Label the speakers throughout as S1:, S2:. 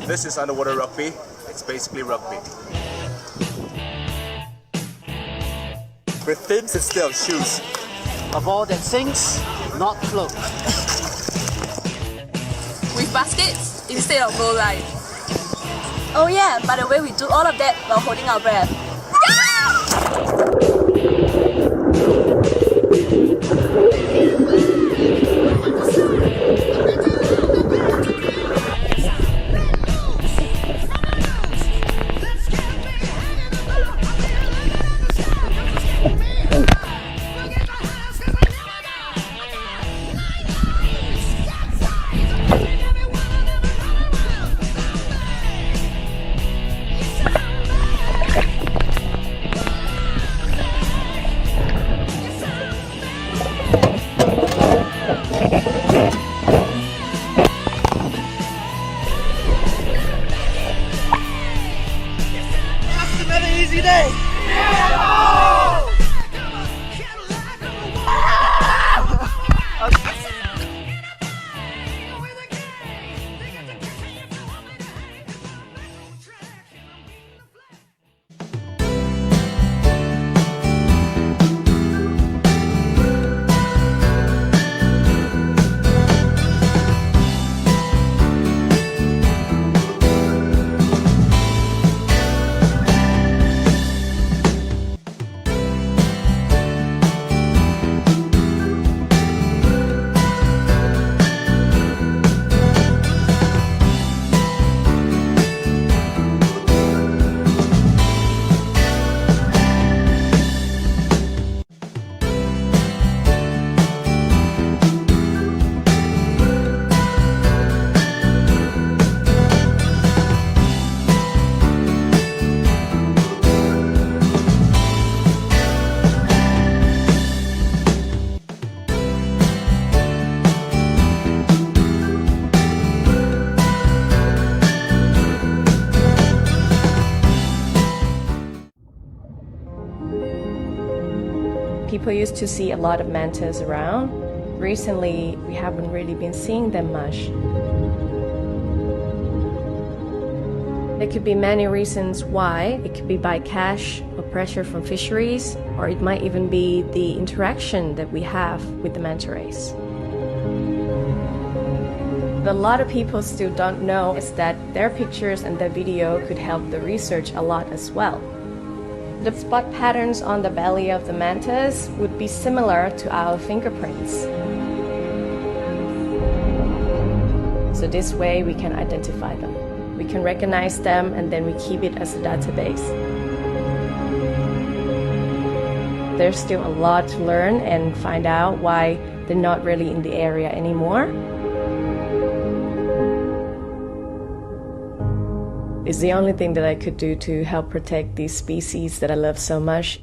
S1: This is underwater rugby. It's basically rugby. With fins instead of shoes.
S2: Of all that sinks, not float.
S3: With baskets instead of bow line. Oh yeah, by the way, we do all of that while holding our breath.
S4: People used to see a lot of mantas around. Recently, we haven't really been seeing them much. There could be many reasons why. It could be bycatch or pressure from fisheries, or it might even be the interaction that we have with the manta rays. But a lot of people still don't know is that their pictures and their video could help the research a lot as well. The spot patterns on the belly of the mantas would be similar to our fingerprints. So this way we can identify them. We can recognize them and then we keep it as a database. There's still a lot to learn and find out why they're not really in the area anymore. It's the only thing that I could do to help protect these species that I love so much.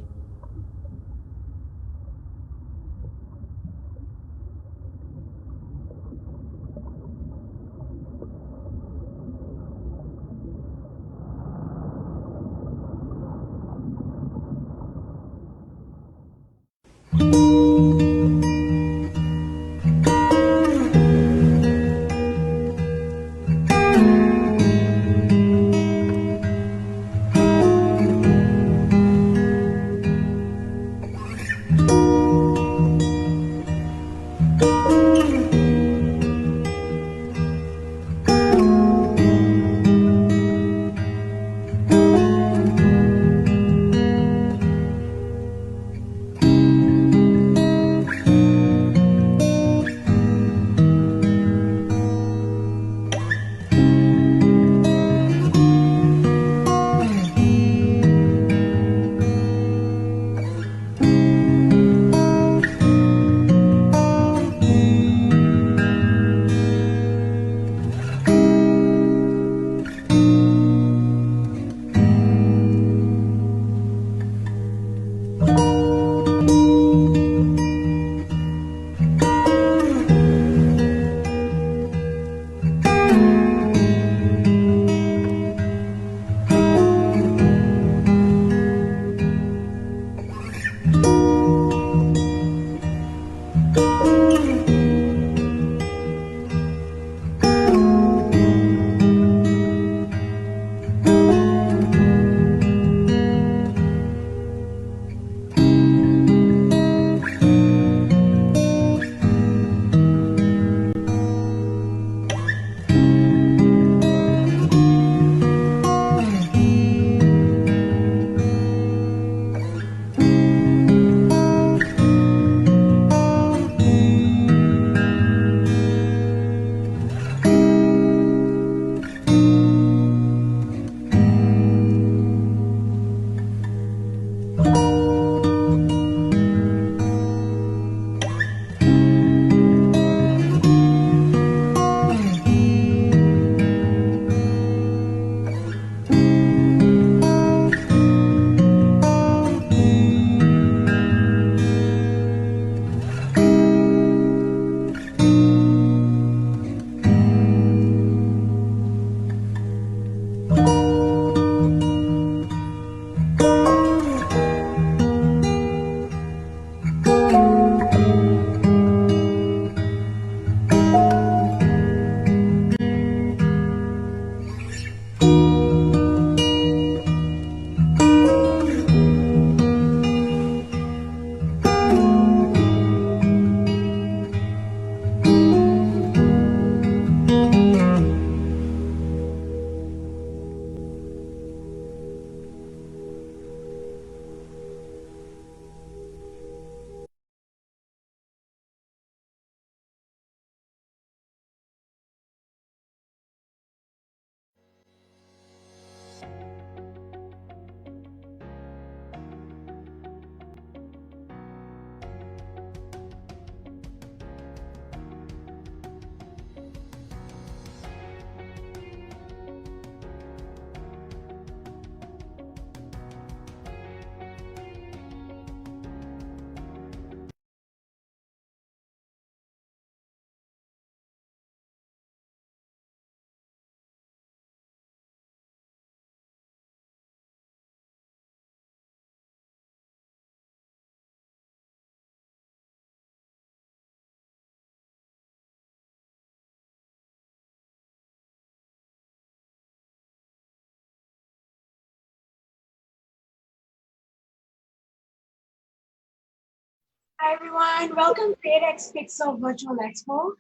S5: Hi everyone, welcome to edX Pixel Virtual Expo.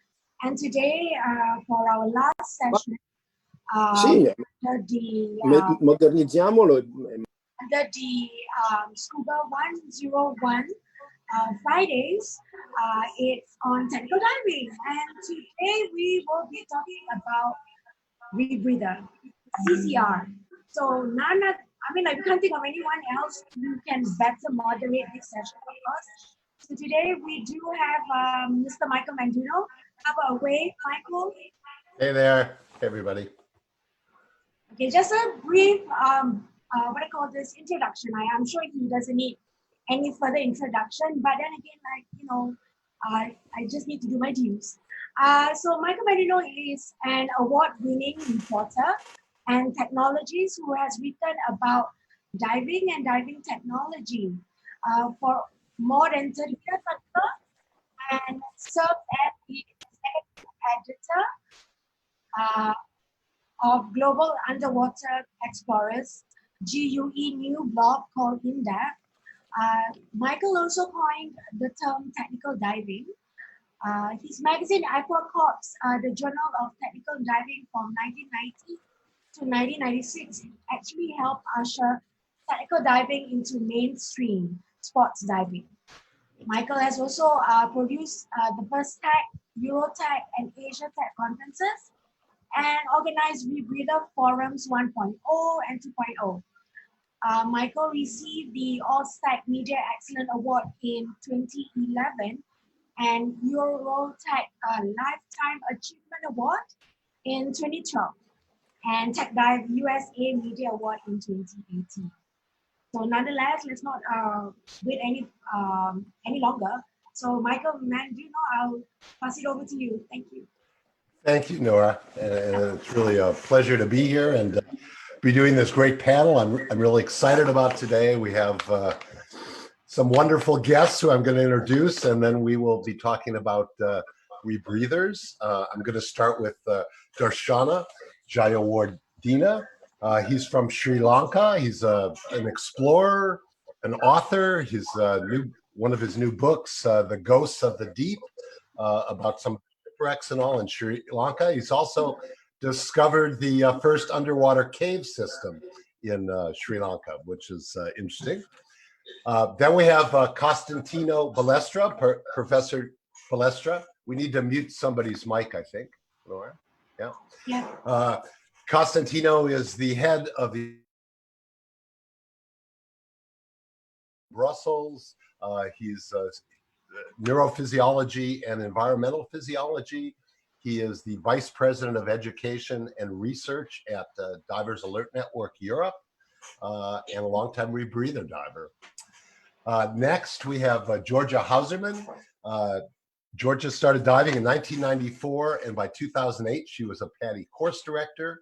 S5: And today, for our last session,
S6: Sì,
S5: under the
S6: modernizziamolo.
S5: Scuba 101 Fridays, it's on technical diving. And today we will be talking about Rebreather, CCR. So we can't think of anyone else who can better moderate this session for us. So today we do have Mr. Michael Menduno. Have a wave, Michael.
S6: Hey there, everybody.
S5: Okay, just a brief, introduction. I'm sure he doesn't need any further introduction, but then again, I just need to do my dues. So Michael Menduno is an award-winning reporter and technologist who has written about diving and diving technology for more than 30 years and served as the executive editor of Global Underwater Explorers, GUE new blog called In Depth. Michael also coined the term technical diving. His magazine Aquacorps, the Journal of Technical Diving from 1990 to 1996, actually helped usher technical diving into mainstream sports diving. Michael has also produced the first Tech, Eurotech, and Asia Tech conferences and organized Rebreather Forums 1.0 and 2.0. Michael received the All-Stack Media Excellence Award in 2011 and Eurotech Lifetime Achievement Award in 2012 and TekDive USA Media Award in 2018. So nonetheless, let's not wait any longer. So Michael Menduno, I'll pass it over to you. Thank you.
S6: Thank you, Nora. It's really a pleasure to be here and be doing this great panel. I'm really excited about today. We have some wonderful guests who I'm going to introduce, and then we will be talking about rebreathers. I'm going to start with Dharshana Jayawardena. He's from Sri Lanka. He's an explorer, an author. His one of his new books, The Ghosts of the Deep, about some shipwrecks and all in Sri Lanka. He's also discovered the first underwater cave system in Sri Lanka, which is interesting. Then we have Costantino Balestra, Professor Balestra. We need to mute somebody's mic, I think, Laura. Yeah.
S5: Yeah.
S6: Costantino is the head of the Brussels. He's neurophysiology and environmental physiology. He is the Vice President of Education and Research at Divers Alert Network Europe and a longtime rebreather diver. Next, we have Georgia Hausserman. Georgia started diving in 1994, and by 2008, she was a PADI course director.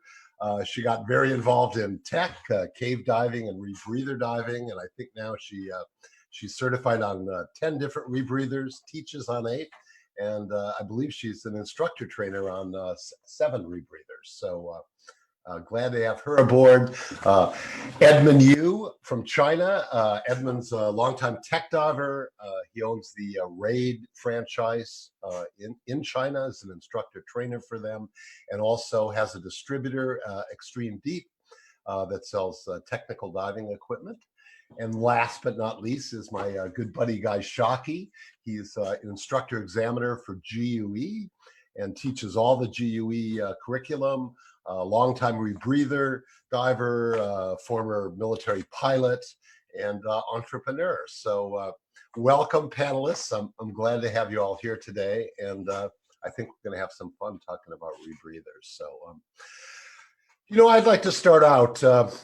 S6: She got very involved in tech, cave diving and rebreather diving, and I think now she's certified on 10 different rebreathers, teaches on 8, and I believe she's an instructor trainer on 7 rebreathers. So glad to have her aboard. Edmund Yiu from China. Edmund's a longtime tech diver. He owns the Raid franchise in China as an instructor trainer for them, and also has a distributor, Extreme Deep, that sells technical diving equipment. And last but not least is my good buddy guy Shockey. He's an instructor examiner for GUE and teaches all the GUE curriculum. Longtime rebreather diver, former military pilot, and entrepreneur. So welcome, panelists. I'm glad to have you all here today, and I think we're going to have some fun talking about rebreathers. So, you know, I'd like to start out.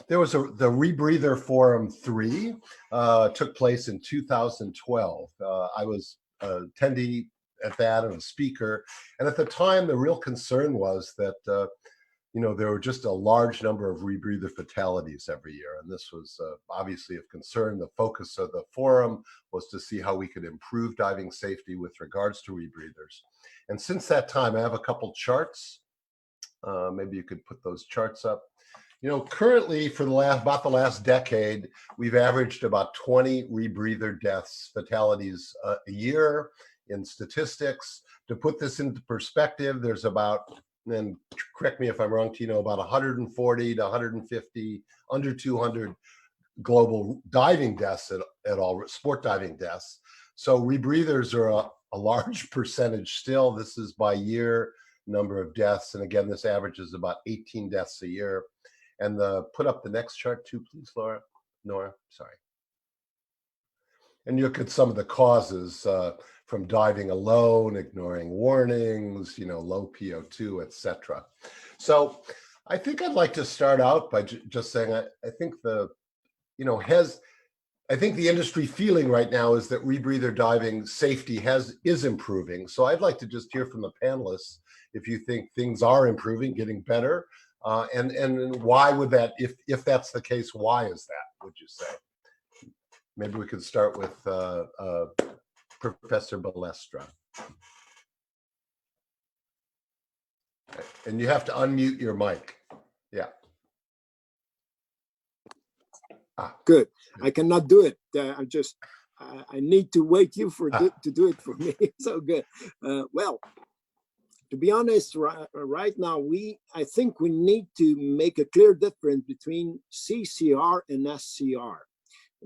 S6: There was the Rebreather Forum 3 took place in 2012. I was attendee at that and a speaker, and at the time, the real concern was that you know, there were just a large number of rebreather fatalities every year, and this was obviously of concern. The focus of the forum was to see how we could improve diving safety with regards to rebreathers. And since that time, I have a couple charts. Maybe you could put those charts up. Currently for about the last decade, we've averaged about 20 rebreather deaths, fatalities a year in statistics. To put this into perspective, there's about, and correct me if I'm wrong, Tino, about 140 to 150, under 200 global diving deaths at all, sport diving deaths. So rebreathers are a large percentage still. This is by year number of deaths. And again, this averages about 18 deaths a year. And put up the next chart too, please, Nora, sorry. And you look at some of the causes from diving alone, ignoring warnings, low PO2, etc. So I think I'd like to start out by just saying I think the industry feeling right now is that rebreather diving safety is improving. So I'd like to just hear from the panelists if you think things are improving, getting better, and why would that, if that's the case, why is that, would you say? Maybe we could start with Professor Balestra. And you have to unmute your mic. Yeah.
S7: Good. I cannot do it. I need to wait you to do it for me. So good. Well, to be honest, right now, I think we need to make a clear difference between CCR and SCR.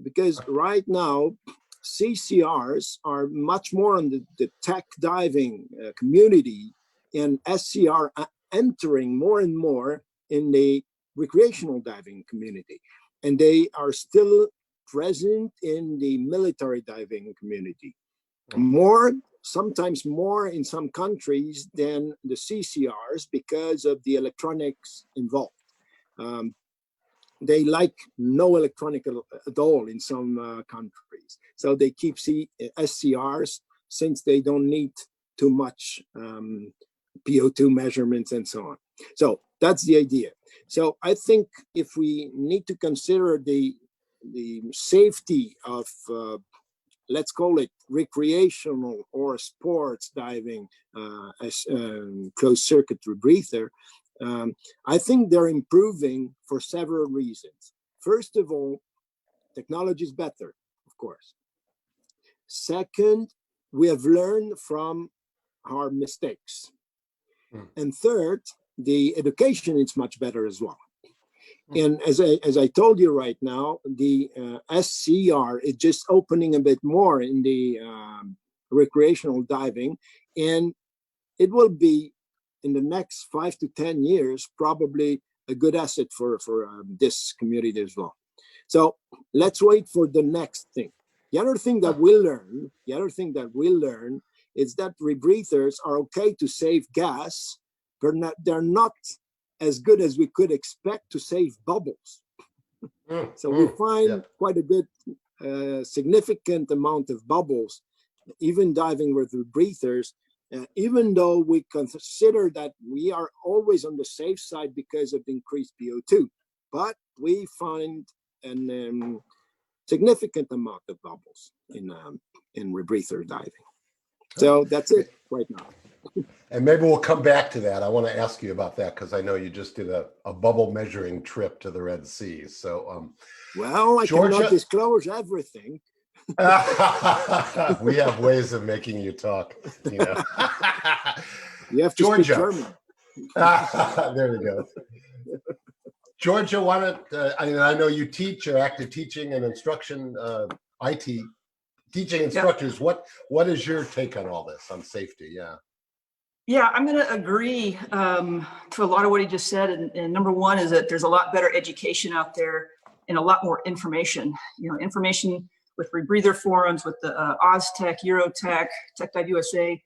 S7: Because right now, CCRs are much more on the tech diving community, and SCR are entering more and more in the recreational diving community. And they are still present in the military diving community. Sometimes more in some countries than the CCRs because of the electronics involved. They like no electronic at all in some countries. So they keep SCRs since they don't need too much PO2 measurements and so on. So that's the idea. So I think if we need to consider the safety of, let's call it recreational or sports diving as closed circuit rebreather, I think they're improving for several reasons. First of all, technology is better, of course. Second, we have learned from our mistakes. And third, the education is much better as well. And as I told you right now, the SCR is just opening a bit more in the recreational diving, and it will be in the next 5 to 10 years probably a good asset for this community as well. So let's wait for the next thing. The other thing that we'll learn is that rebreathers are okay to save gas, but they're not as good as we could expect to save bubbles. So we find quite a good, significant amount of bubbles, even diving with rebreathers, even though we consider that we are always on the safe side because of increased PO2, but we find a significant amount of bubbles in rebreather diving. So that's it right now.
S6: And maybe we'll come back to that. I want to ask you about that because I know you just did a bubble measuring trip to the Red Sea. So,
S7: well, I cannot disclose everything.
S6: We have ways of making you talk. You
S7: have to speak German.
S6: There we go. Georgia, why don't I know you teach, you're active teaching and instruction, IT teaching instructors. Yeah. What is your take on all this, on safety?
S8: Yeah, I'm going to agree to a lot of what he just said. And number one is that there's a lot better education out there and a lot more information. Information with rebreather forums, with the OzTech, Eurotech, TekDive USA,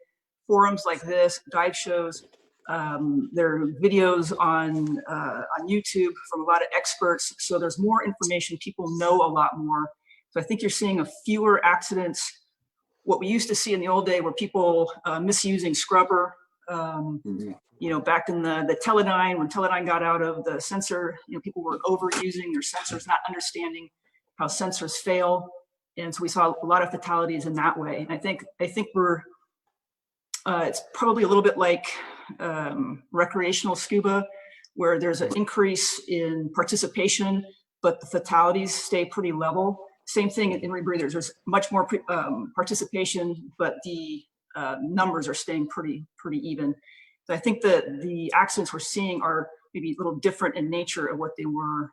S8: forums like this, dive shows. There are videos on YouTube from a lot of experts. So there's more information. People know a lot more. So I think you're seeing fewer accidents. What we used to see in the old day were people misusing scrubber. Back in the Teledyne, when Teledyne got out of the sensor, people were overusing their sensors, not understanding how sensors fail. And so we saw a lot of fatalities in that way. And I think we're, it's probably a little bit like recreational scuba, where there's an increase in participation, but the fatalities stay pretty level. Same thing in rebreathers. There's much more participation, but the numbers are staying pretty even. So I think that the accidents we're seeing are maybe a little different in nature of what they were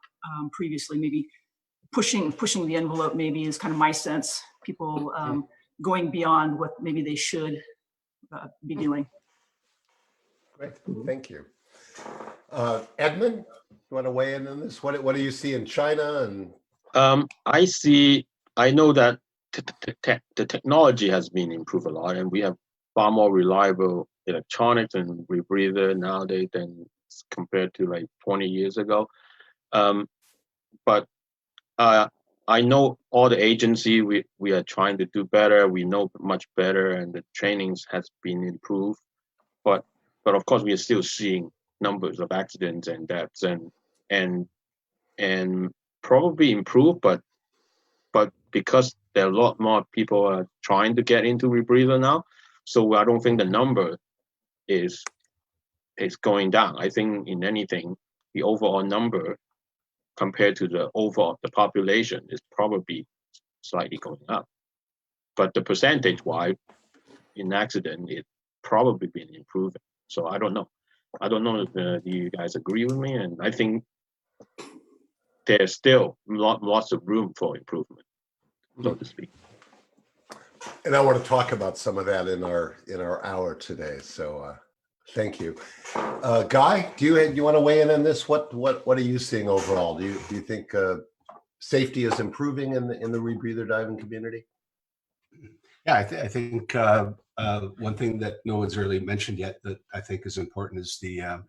S8: previously. Maybe pushing the envelope maybe is kind of my sense. People going beyond what maybe they should be doing.
S6: Great, thank you. Edmund, you want to weigh in on this? What do you see in China? And
S9: I know that the technology has been improved a lot, and we have far more reliable electronics and rebreather nowadays than compared to like 20 years ago. But I know all the agency, we are trying to do better. We know much better, and the trainings has been improved. But of course, we are still seeing numbers of accidents and deaths, and probably improve. But because there are a lot more people are trying to get into rebreather now, so I don't think the number is going down. I think in anything, the overall number compared to the population is probably slightly going up. But the percentage-wise in accident, it's probably been improving. So I don't know. I don't know if you guys agree with me, and I think there's still lots of room for improvement, so to speak.
S6: And I want to talk about some of that in our hour today. So thank you, Guy. Do you want to weigh in on this? What are you seeing overall? Do you think safety is improving in the rebreather diving community?
S10: Yeah, I think one thing that no one's really mentioned yet that I think is important is the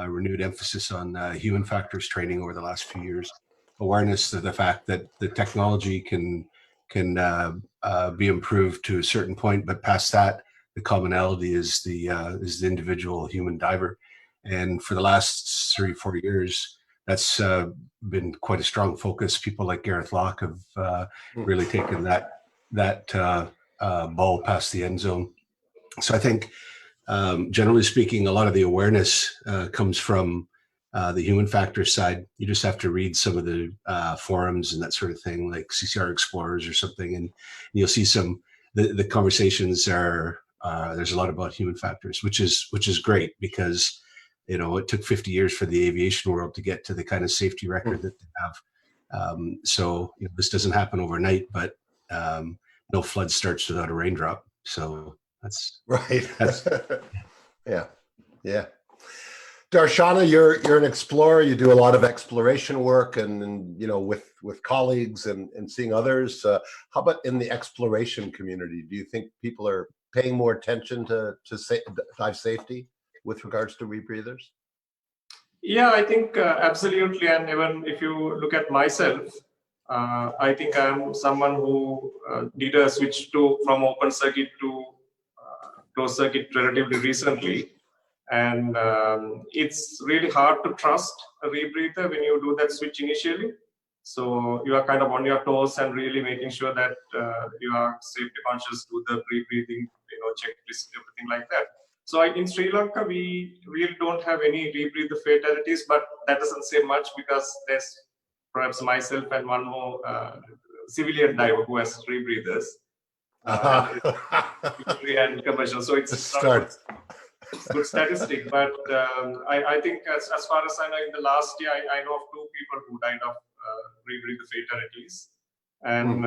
S10: renewed emphasis on human factors training over the last few years. Awareness of the fact that the technology can be improved to a certain point, but past that, the commonality is the individual human diver. And for the last 3-4 years, that's been quite a strong focus. People like Gareth Locke have really taken that ball past the end zone. So I think, generally speaking, a lot of the awareness comes from the human factors side. You just have to read some of the forums and that sort of thing, like CCR Explorers or something, and you'll see the conversations are there's a lot about human factors, which is great, because it took 50 years for the aviation world to get to the kind of safety record that they have. So this doesn't happen overnight, but no flood starts without a raindrop. So that's
S6: right. Yeah. Dharshana, you're an explorer. You do a lot of exploration work, and with colleagues and seeing others. How about in the exploration community? Do you think people are paying more attention to dive safety with regards to rebreathers?
S11: Yeah, I think absolutely. And even if you look at myself, I think I'm someone who did a switch from open circuit to closed circuit relatively recently. And it's really hard to trust a rebreather when you do that switch initially. So you are kind of on your toes and really making sure that you are safety conscious, do the pre-breathing, checklist, everything like that. So in Sri Lanka, we really don't have any rebreather fatalities, but that doesn't say much, because there's perhaps myself and one more civilian diver who has rebreathers. And commercial. So it's not a good statistic, but I think as far as I know, in the last year, I know of 2 people who died of rebreather fatalities. And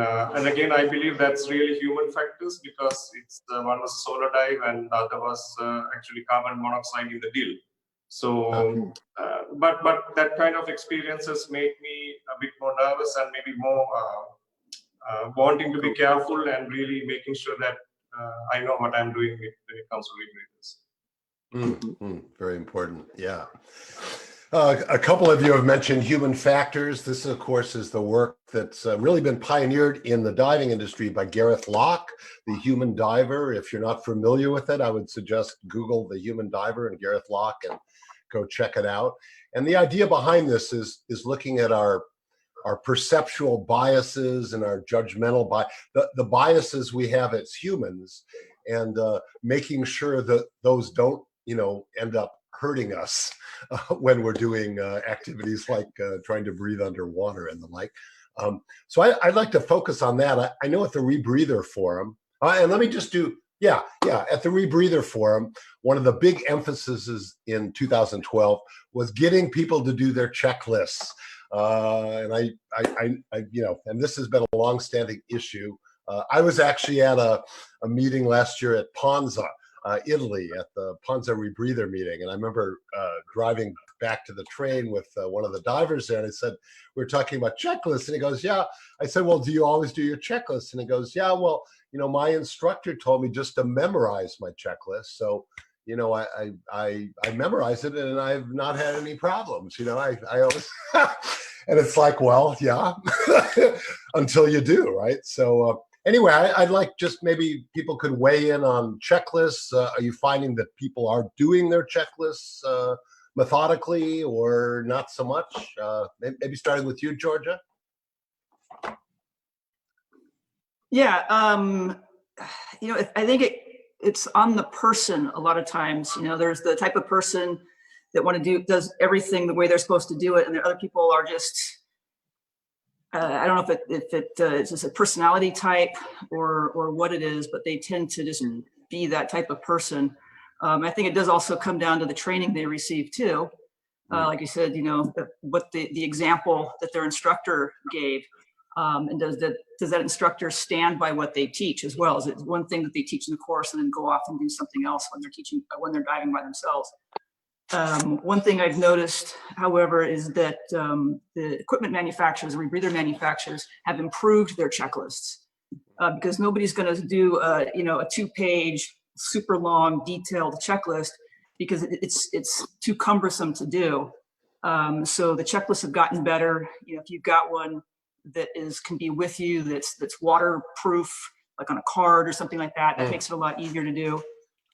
S11: again, I believe that's really human factors, because one was a solo dive and the other was actually carbon monoxide in the dill. So, but that kind of experiences made me a bit more nervous and maybe more wanting to be careful and really making sure that I know what I'm doing when it comes to rebreathers.
S6: Very important. Yeah. A couple of you have mentioned human factors. This, of course, is the work that's really been pioneered in the diving industry by Gareth Locke, the human diver. If you're not familiar with it, I would suggest Google the human diver and Gareth Locke and go check it out. And the idea behind this is looking at our perceptual biases and our judgmental the biases we have as humans, and making sure that those don't end up hurting us when we're doing activities like trying to breathe underwater and the like. So I'd like to focus on that. I know at the Rebreather Forum, and let me just do, at the Rebreather Forum, one of the big emphases in 2012 was getting people to do their checklists. And I and this has been a long-standing issue. I was actually at a meeting last year at Ponza, Italy, at the Ponza Rebreather meeting. And I remember driving back to the train with one of the divers there, and I said, we were talking about checklists, and he goes, yeah. I said, well, do you always do your checklist? And he goes, yeah, well, my instructor told me just to memorize my checklist. So, I memorized it, and I've not had any problems. I always, and it's like, well, yeah, until you do, right? So anyway, I'd like just maybe people could weigh in on checklists. Are you finding that people are doing their checklists methodically or not so much? Maybe starting with you, Georgia.
S8: Yeah, I think it's on the person a lot of times. There's the type of person that does everything the way they're supposed to do it, and the other people are just, I don't know if it's just a personality type or what it is, but they tend to just be that type of person. I think it does also come down to the training they receive too. Like you said, what the example that their instructor gave, and does that instructor stand by what they teach as well? Is it one thing that they teach in the course and then go off and do something else when they're diving by themselves? One thing I've noticed, however, is that the equipment manufacturers, rebreather manufacturers, have improved their checklists because nobody's going to do a 2-page, super long, detailed checklist because it's too cumbersome to do. So the checklists have gotten better. If you've got one that can be with you, that's waterproof, like on a card or something like that, that makes it a lot easier to do.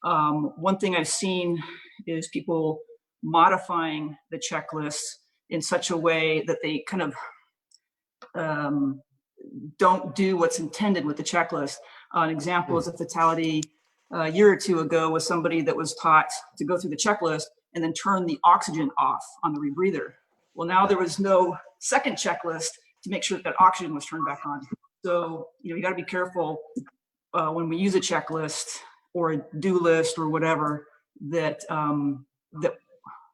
S8: One thing I've seen is people modifying the checklists in such a way that they kind of don't do what's intended with the checklist. An example is a fatality a year or two ago with somebody that was taught to go through the checklist and then turn the oxygen off on the rebreather. Well, now there was no second checklist to make sure that oxygen was turned back on. So, you got to be careful when we use a checklist or a do list or whatever, that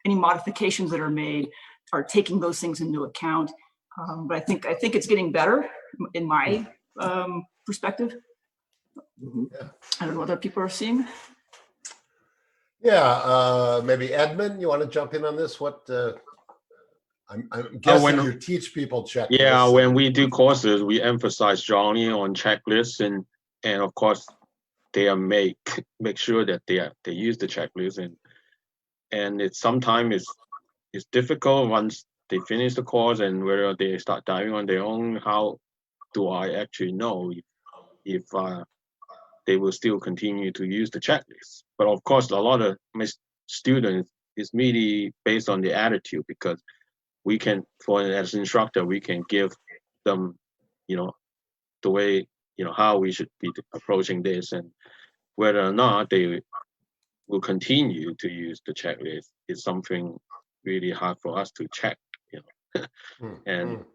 S8: any modifications that are made are taking those things into account. But I think it's getting better in my perspective.
S6: Yeah.
S8: I don't know what other people are seeing.
S6: Yeah, maybe Edmund, you want to jump in on this? What I'm guessing you teach people checklists.
S9: Yeah, when we do courses, we emphasize strongly on checklists, and of course they are make sure that they use the checklist, and it's sometimes it's difficult once they finish the course and whether they start diving on their own. How do I actually know if they will still continue to use the checklist? But of course, a lot of my students is really based on the attitude, because we can, as an instructor, we can give them, the way, how we should be approaching this, and whether or not they will continue to use the checklist is something really hard for us to check, and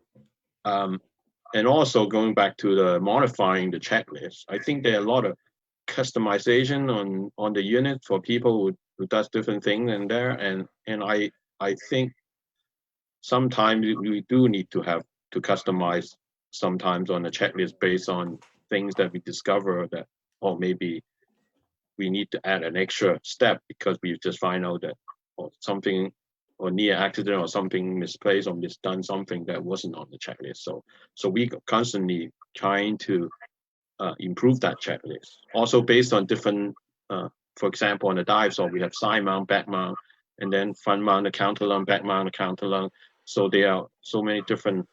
S9: also going back to the modifying the checklist, I think there are a lot of customization on the unit for people who does different things in there, and I think sometimes we do need to have to customize sometimes on the checklist based on things that we discover that, or maybe we need to add an extra step because we just find out that something or near accident or something misplaced or misdone something that wasn't on the checklist. So we constantly trying to improve that checklist. Also based on different, for example, on the dive, so we have side mount, back mount, and then front mount, the counter lung, back mount, the counter lung. So there are so many different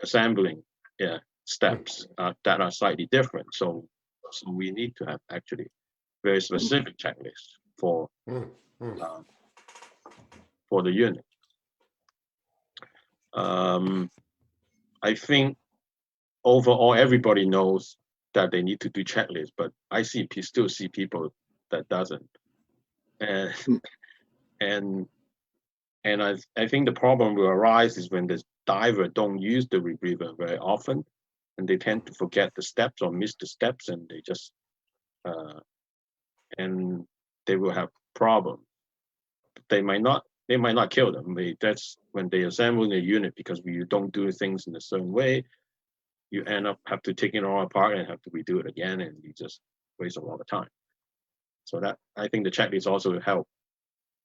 S9: assembling steps that are slightly different. So we need to have actually very specific checklists for the unit. I think overall everybody knows that they need to do checklists, but I still see people that doesn't. And and I think the problem will arise is when the diver don't use the rebreather very often, and they tend to forget the steps or miss the steps, and they just and they will have problems. They might not kill them. That's when they assemble the unit, because you don't do things in a certain way, you end up have to take it all apart and have to redo it again, and you just waste a lot of time. So that, I think the checklist also help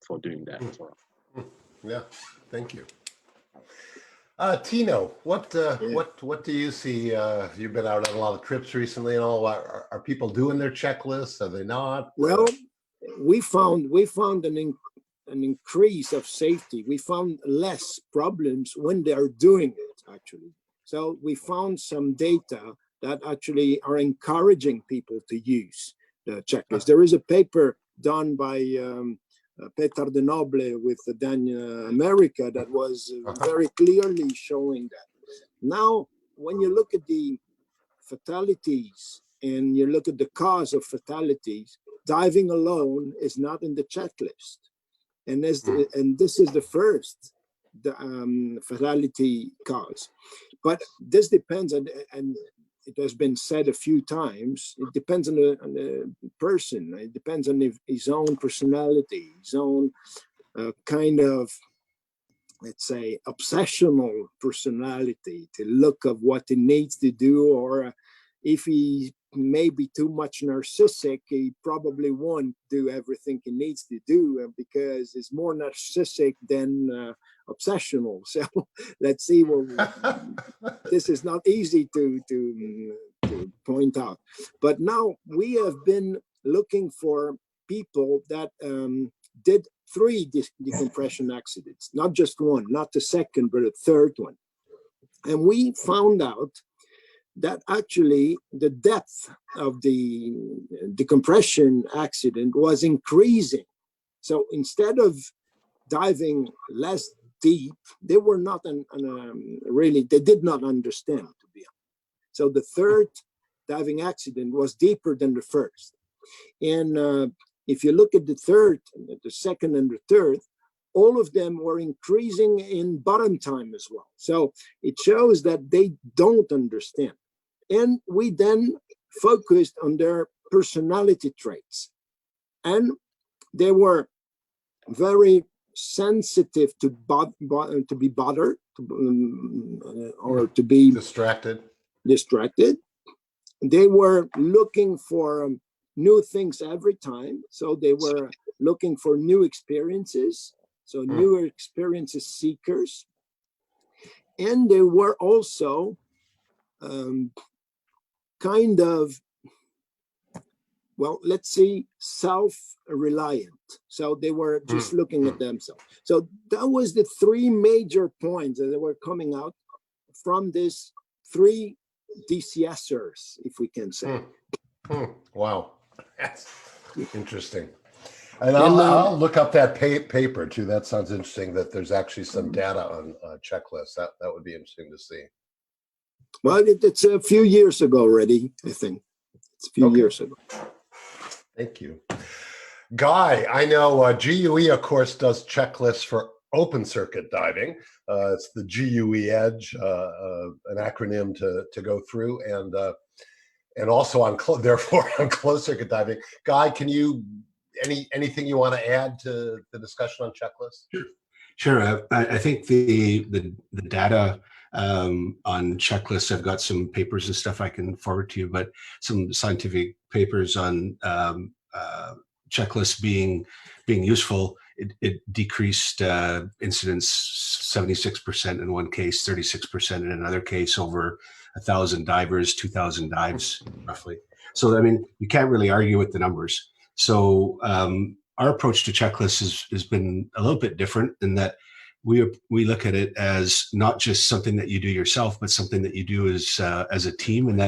S9: for doing that as well.
S6: Yeah, thank you. Tino, what do you see? You've been out on a lot of trips recently and all. Are people doing their checklists? Are they not?
S7: Well, we found an increase of safety. We found less problems when they are doing it, actually. So we found some data that actually are encouraging people to use the checklist. There is a paper done by Peter de Noble with Daniel America that was very clearly showing that. Now, when you look at the fatalities and you look at the cause of fatalities, diving alone is not in the checklist. And this is the first fatality cause. But this depends, and it has been said a few times, it depends on the person. It depends on his own personality, his own kind of, let's say, obsessional personality, to look of what he needs to do, or if he may be too much narcissistic, he probably won't do everything he needs to do because it's more narcissistic than obsessional. So let's see. Well, this is not easy to point out. But now we have been looking for people that did 3 decompression accidents, not just one, not the second, but a third one. And we found out that actually the depth of the decompression accident was increasing. So instead of diving less deep, they were not really, they did not understand, to be honest. So the third diving accident was deeper than the first. And if you look at the second and the third, all of them were increasing in bottom time as well. So it shows that they don't understand. And we then focused on their personality traits. And they were very sensitive to be bothered, or to be distracted. They were looking for new things every time. So they were looking for new experiences. So newer experiences seekers. And they were also kind of, well, let's see, self-reliant. So they were just looking at themselves. So that was the 3 major points that were coming out from these 3 DCSers, if we can say.
S6: Wow, that's interesting. And I'll look up that paper too. That sounds interesting, that there's actually some data on checklists. That would be interesting to see.
S7: Well, it's a few years ago already, I think. It's a few years ago.
S6: Thank you. Guy, I know GUE, of course, does checklists for open circuit diving. It's the GUE Edge, an acronym to go through, and also on therefore on closed circuit diving. Guy, can you anything you want to add to the discussion on checklists?
S10: Sure. I think the data on checklists, I've got some papers and stuff I can forward to you, but some scientific papers on checklists being useful. It decreased incidence 76% in one case, 36% in another case, over 1,000 divers, 2,000 dives roughly. So I mean, you can't really argue with the numbers. So our approach to checklists has been a little bit different in that we look at it as not just something that you do yourself, but something that you do as a team, and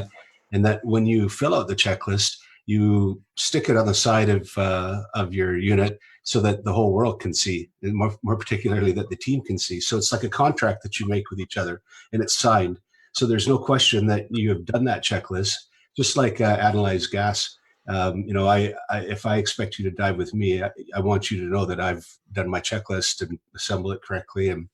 S10: that when you fill out the checklist, you stick it on the side of your unit so that the whole world can see, and more particularly that the team can see. So it's like a contract that you make with each other, and it's signed. So there's no question that you have done that checklist. Just like analyzed gas, You know, if I expect you to dive with me, I want you to know that I've done my checklist and assemble it correctly. And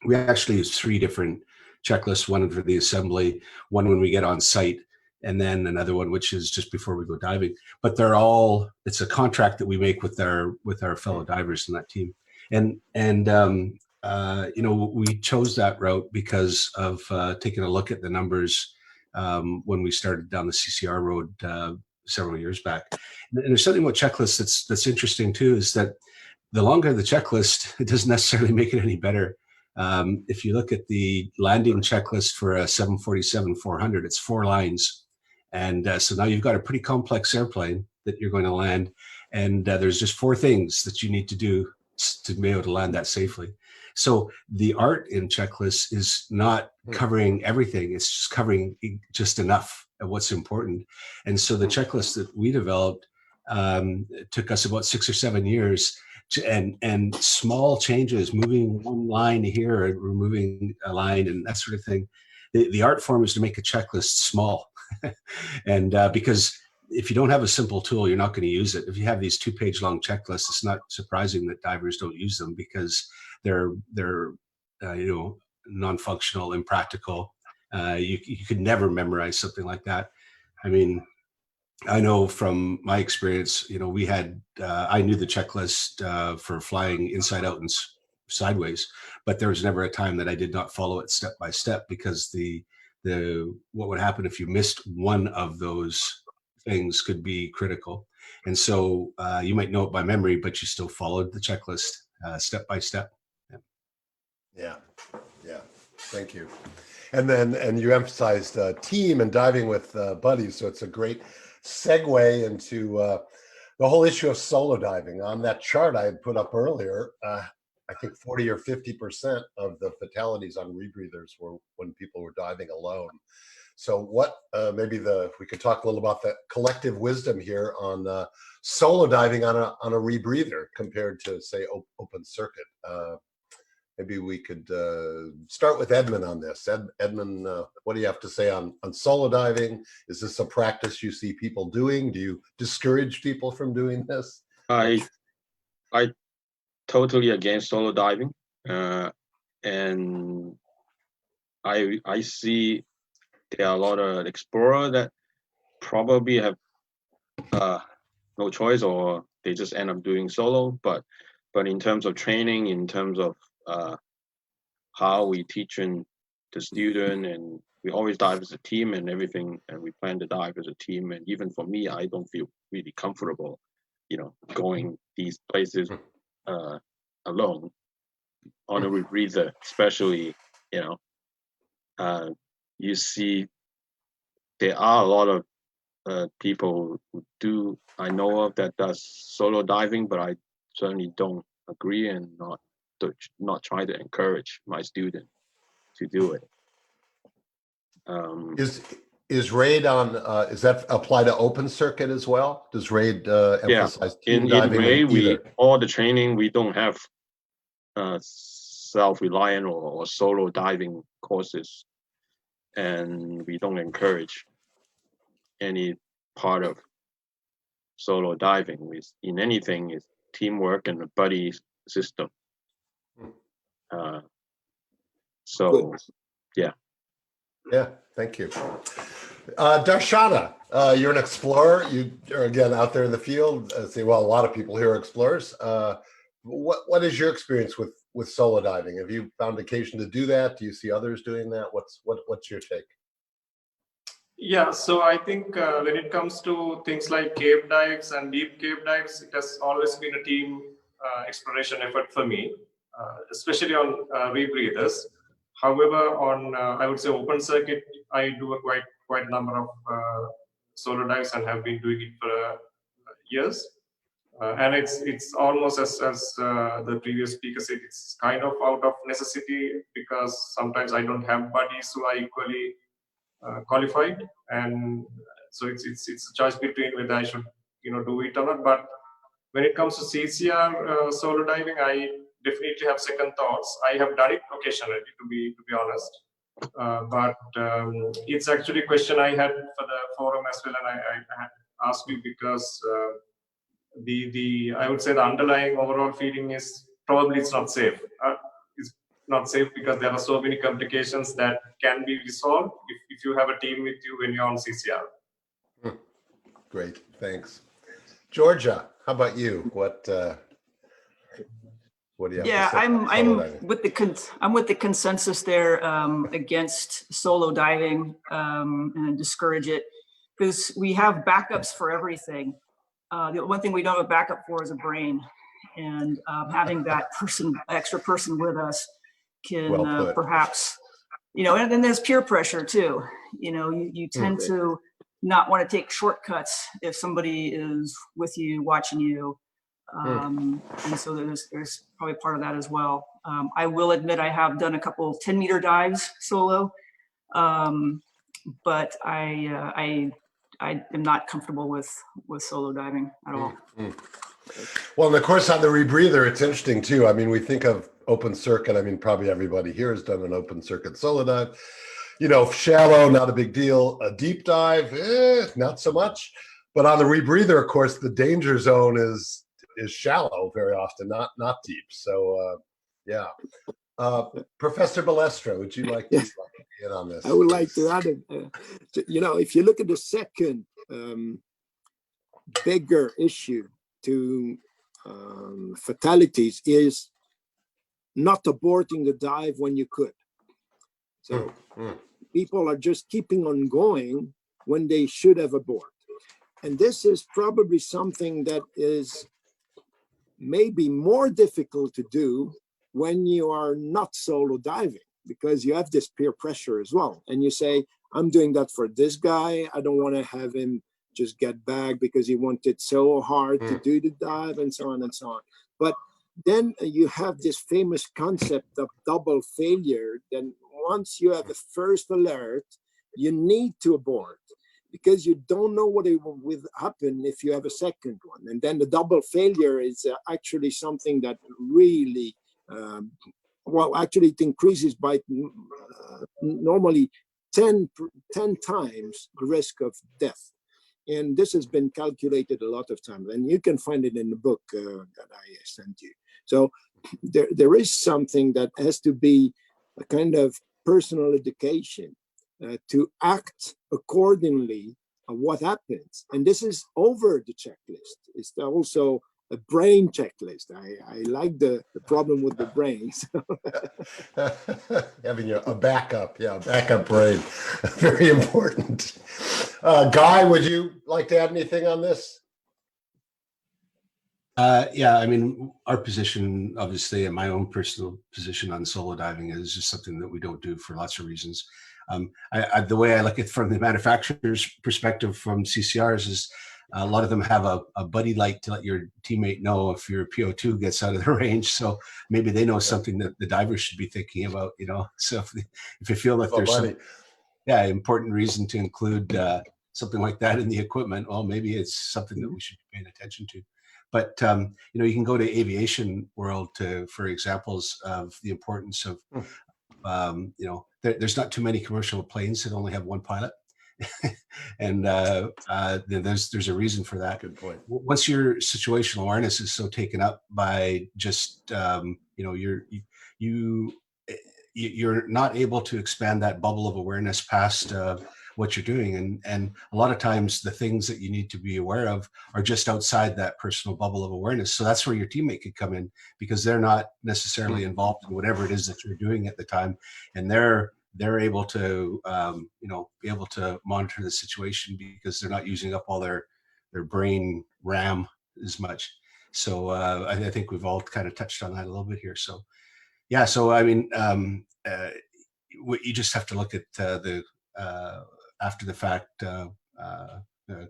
S10: we actually use 3 different checklists, one for the assembly, one when we get on site, and then another one which is just before we go diving. But they're all, it's a contract that we make with our fellow divers in that team. And you know, we chose that route because of taking a look at the numbers when we started down the CCR road several years back. And there's something about checklists that's interesting too, is that the longer the checklist, it doesn't necessarily make it any better. If you look at the landing checklist for a 747-400, it's 4 lines. And so now you've got a pretty complex airplane that you're going to land. And there's just 4 things that you need to do to be able to land that safely. So the art in checklists is not covering everything. It's just covering just enough of what's important. And so the checklist that we developed took us about 6 or 7 years, and small changes, moving one line here and removing a line and that sort of thing. The art form is to make a checklist small. And because if you don't have a simple tool, you're not going to use it. If you have these 2-page long checklists, it's not surprising that divers don't use them, because they're you know, non-functional, impractical. You could never memorize something like that. I mean, I know from my experience, you know, we had, I knew the checklist for flying inside out and sideways, but there was never a time that I did not follow it step by step, because what would happen if you missed one of those things could be critical. And so you might know it by memory, but you still followed the checklist step by step.
S6: Yeah. Thank you. And you emphasized team and diving with buddies, so it's a great segue into the whole issue of solo diving. On that chart I had put up earlier, I think 40 or 50% of the fatalities on rebreathers were when people were diving alone. So what, maybe we could talk a little about the collective wisdom here on solo diving on a rebreather compared to, say, open circuit. Maybe we could start with Edmund on this. Edmund, what do you have to say on solo diving? Is this a practice you see people doing? Do you discourage people from doing this?
S9: I totally against solo diving, and I see there are a lot of explorers that probably have no choice, or they just end up doing solo. But in terms of training, in terms of how we teaching the student, and we always dive as a team and everything, and we plan to dive as a team. And even for me, I don't feel really comfortable, you know, going these places alone on a rebreather, especially, you know, you see there are a lot of people who I know of that does solo diving, but I certainly don't agree, and not try to encourage my student to do it.
S6: Is RAID on, is that apply to open circuit as well? Does RAID emphasize team diving?
S9: In RAID, all the training, we don't have self-reliant or solo diving courses, and we don't encourage any part of solo diving. In anything, is teamwork and a buddy system. So, yeah.
S6: Yeah, thank you. Dharshana, you're an explorer. You are, again, out there in the field. Well, a lot of people here are explorers. What is your experience with solo diving? Have you found occasion to do that? Do you see others doing that? What's your take?
S11: Yeah, so I think when it comes to things like cave dives and deep cave dives, it has always been a team exploration effort for me, especially on rebreathers. However, on I would say open circuit, I do a quite a number of solo dives and have been doing it for years. And it's almost as the previous speaker said, it's kind of out of necessity, because sometimes I don't have buddies who are equally qualified, and so it's a choice between whether I should do it or not. But when it comes to CCR solo diving, I definitely have second thoughts. I have done it occasionally, to be honest, but it's actually a question I had for the forum as well, and I had asked you because I would say the underlying overall feeling is probably it's not safe. It's not safe because there are so many complications that can be resolved if you have a team with you when you're on CCR.
S6: Great, thanks. Georgia, how about you? What do you have
S8: Yeah,
S6: to say?
S8: I'm with the consensus there against solo diving and discourage it, because we have backups for everything. The one thing we don't have a backup for is a brain, and having that extra person with us can perhaps, and then there's peer pressure too. You tend to not want to take shortcuts if somebody is with you, watching you. And so there's probably part of that as well. I will admit I have done a couple 10-meter dives solo, but I am not comfortable with solo diving at all.
S6: Well, and of course on the rebreather, it's interesting too. I mean, we think of open circuit. I mean, probably everybody here has done an open circuit solo dive. Shallow, not a big deal. A deep dive, not so much. But on the rebreather, of course, the danger zone is shallow very often, not deep. So yeah. Professor Balestra, would you like to get on this?
S7: I would like to add it. If you look at the second bigger issue to fatalities is not aborting the dive when you could. So people are just keeping on going when they should have aborted. And this is probably something that is maybe more difficult to do when you are not solo diving, because you have this peer pressure as well. And you say, I'm doing that for this guy. I don't want to have him just get back because he wanted so hard to do the dive, and so on and so on. But then you have this famous concept of double failure. Then once you have the first alert, you need to abort, because you don't know what will happen if you have a second one. And then the double failure is actually something that really, actually it increases by normally 10 times the risk of death. And this has been calculated a lot of times, and you can find it in the book that I sent you. So there is something that has to be a kind of personal education to act accordingly on what happens. And this is over the checklist. It's also a brain checklist. I like the problem with the brain.
S6: Having a backup brain, very important. Guy, would you like to add anything on this?
S10: Yeah, I mean, our position, obviously, and my own personal position on solo diving is just something that we don't do for lots of reasons. The way I look at it from the manufacturer's perspective from CCRs is a lot of them have a buddy light to let your teammate know if your PO2 gets out of the range. So maybe they know something that the divers should be thinking about, So if you feel that there's some important reason to include something like that in the equipment, well, maybe it's something that we should be paying attention to. But you can go to aviation world for examples of the importance of there's not too many commercial planes that only have one pilot. And there's a reason for that.
S6: Good point.
S10: Once your situational awareness is so taken up by just you're not able to expand that bubble of awareness past what you're doing, and a lot of times the things that you need to be aware of are just outside that personal bubble of awareness. So that's where your teammate could come in, because they're not necessarily involved in whatever it is that you're doing at the time, and they're able to be able to monitor the situation because they're not using up all their brain RAM as much. So I think we've all kind of touched on that a little bit here. So yeah, so I mean, you just have to look at the after the fact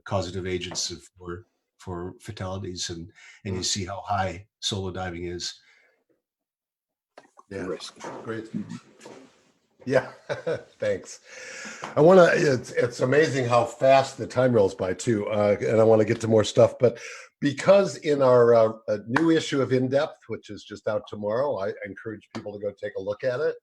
S10: causative agents for fatalities, and you see how high solo diving is.
S6: Yeah, great. Yeah, thanks. I want to, it's amazing how fast the time rolls by too. And I want to get to more stuff, but because in our new issue of In Depth, which is just out tomorrow, I encourage people to go take a look at it.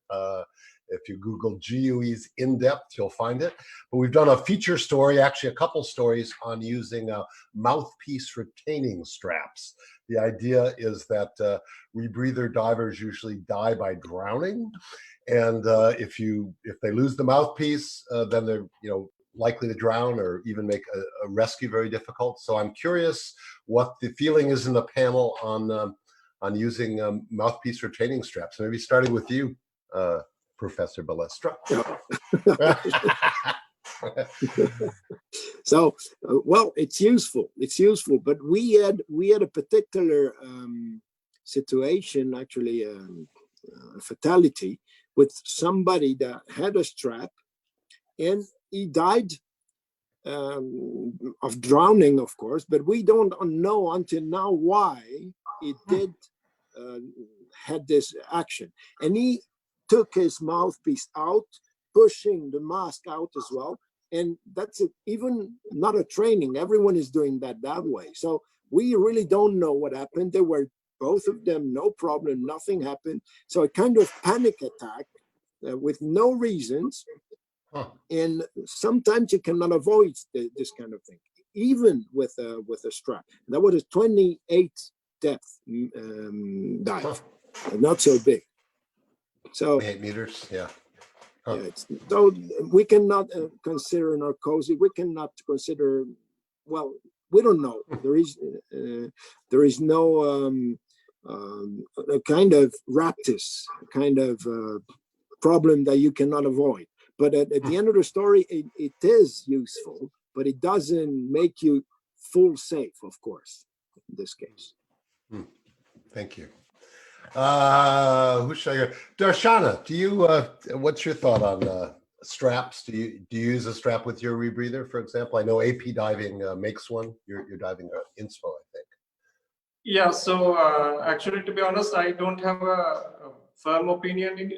S6: If you Google GUE's In Depth, you'll find it. But we've done a feature story, actually a couple stories on using mouthpiece retaining straps. The idea is that rebreather divers usually die by drowning. And if they lose the mouthpiece, then they're likely to drown or even make a rescue very difficult. So I'm curious what the feeling is in the panel on using mouthpiece retaining straps. Maybe starting with you, Professor Balestra.
S7: So, well, it's useful. It's useful, but we had a particular situation, actually, a fatality with somebody that had a strap, and he died of drowning, of course, but we don't know until now why he did had this action. And he took his mouthpiece out, pushing the mask out as well. And that's even not a training. Everyone is doing that way. So we really don't know what happened. They were both of them, no problem, nothing happened. So a kind of panic attack with no reasons. And sometimes you cannot avoid this kind of thing, even with a strap. That was a 28 depth dive, not so big. So
S6: 8 meters, yeah.
S7: Yeah, so we cannot consider narcosis. We cannot consider. Well, we don't know. There is no a kind of raptus, kind of problem that you cannot avoid. But at the end of the story, it is useful, but it doesn't make you full safe, of course, in this case.
S6: Thank you. Who should I go? Dharshana, do you? What's your thought on straps? Do you use a strap with your rebreather, for example? I know AP Diving makes one. You're diving inspo, I think.
S11: Yeah. So actually, to be honest, I don't have a firm opinion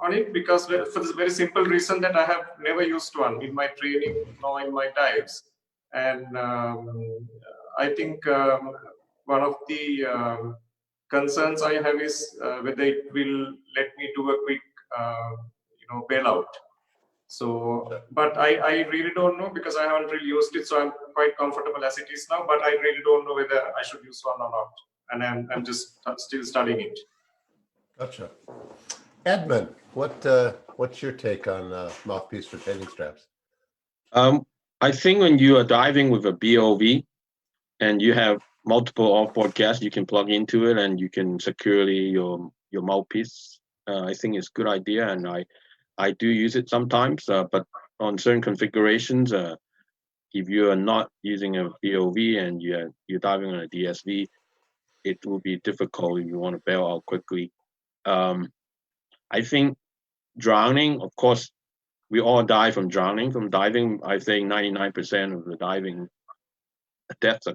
S11: on it, because for this very simple reason that I have never used one in my training nor in my dives, and I think one of the concerns I have is whether it will let me do a quick bailout. So, but I really don't know, because I haven't really used it, so I'm quite comfortable as it is now, but I really don't know whether I should use one or not, and I'm just still studying it.
S6: Gotcha. Edmund, what's your take on mouthpiece retaining straps?
S9: I think when you are diving with a BOV and you have multiple offboard guests, you can plug into it and you can securely your mouthpiece. I think it's a good idea, and I do use it sometimes. But on certain configurations, if you are not using a BOV and you're diving on a DSV, it will be difficult if you want to bail out quickly. I think drowning, of course, we all die from drowning. From diving, I think 99% of the diving deaths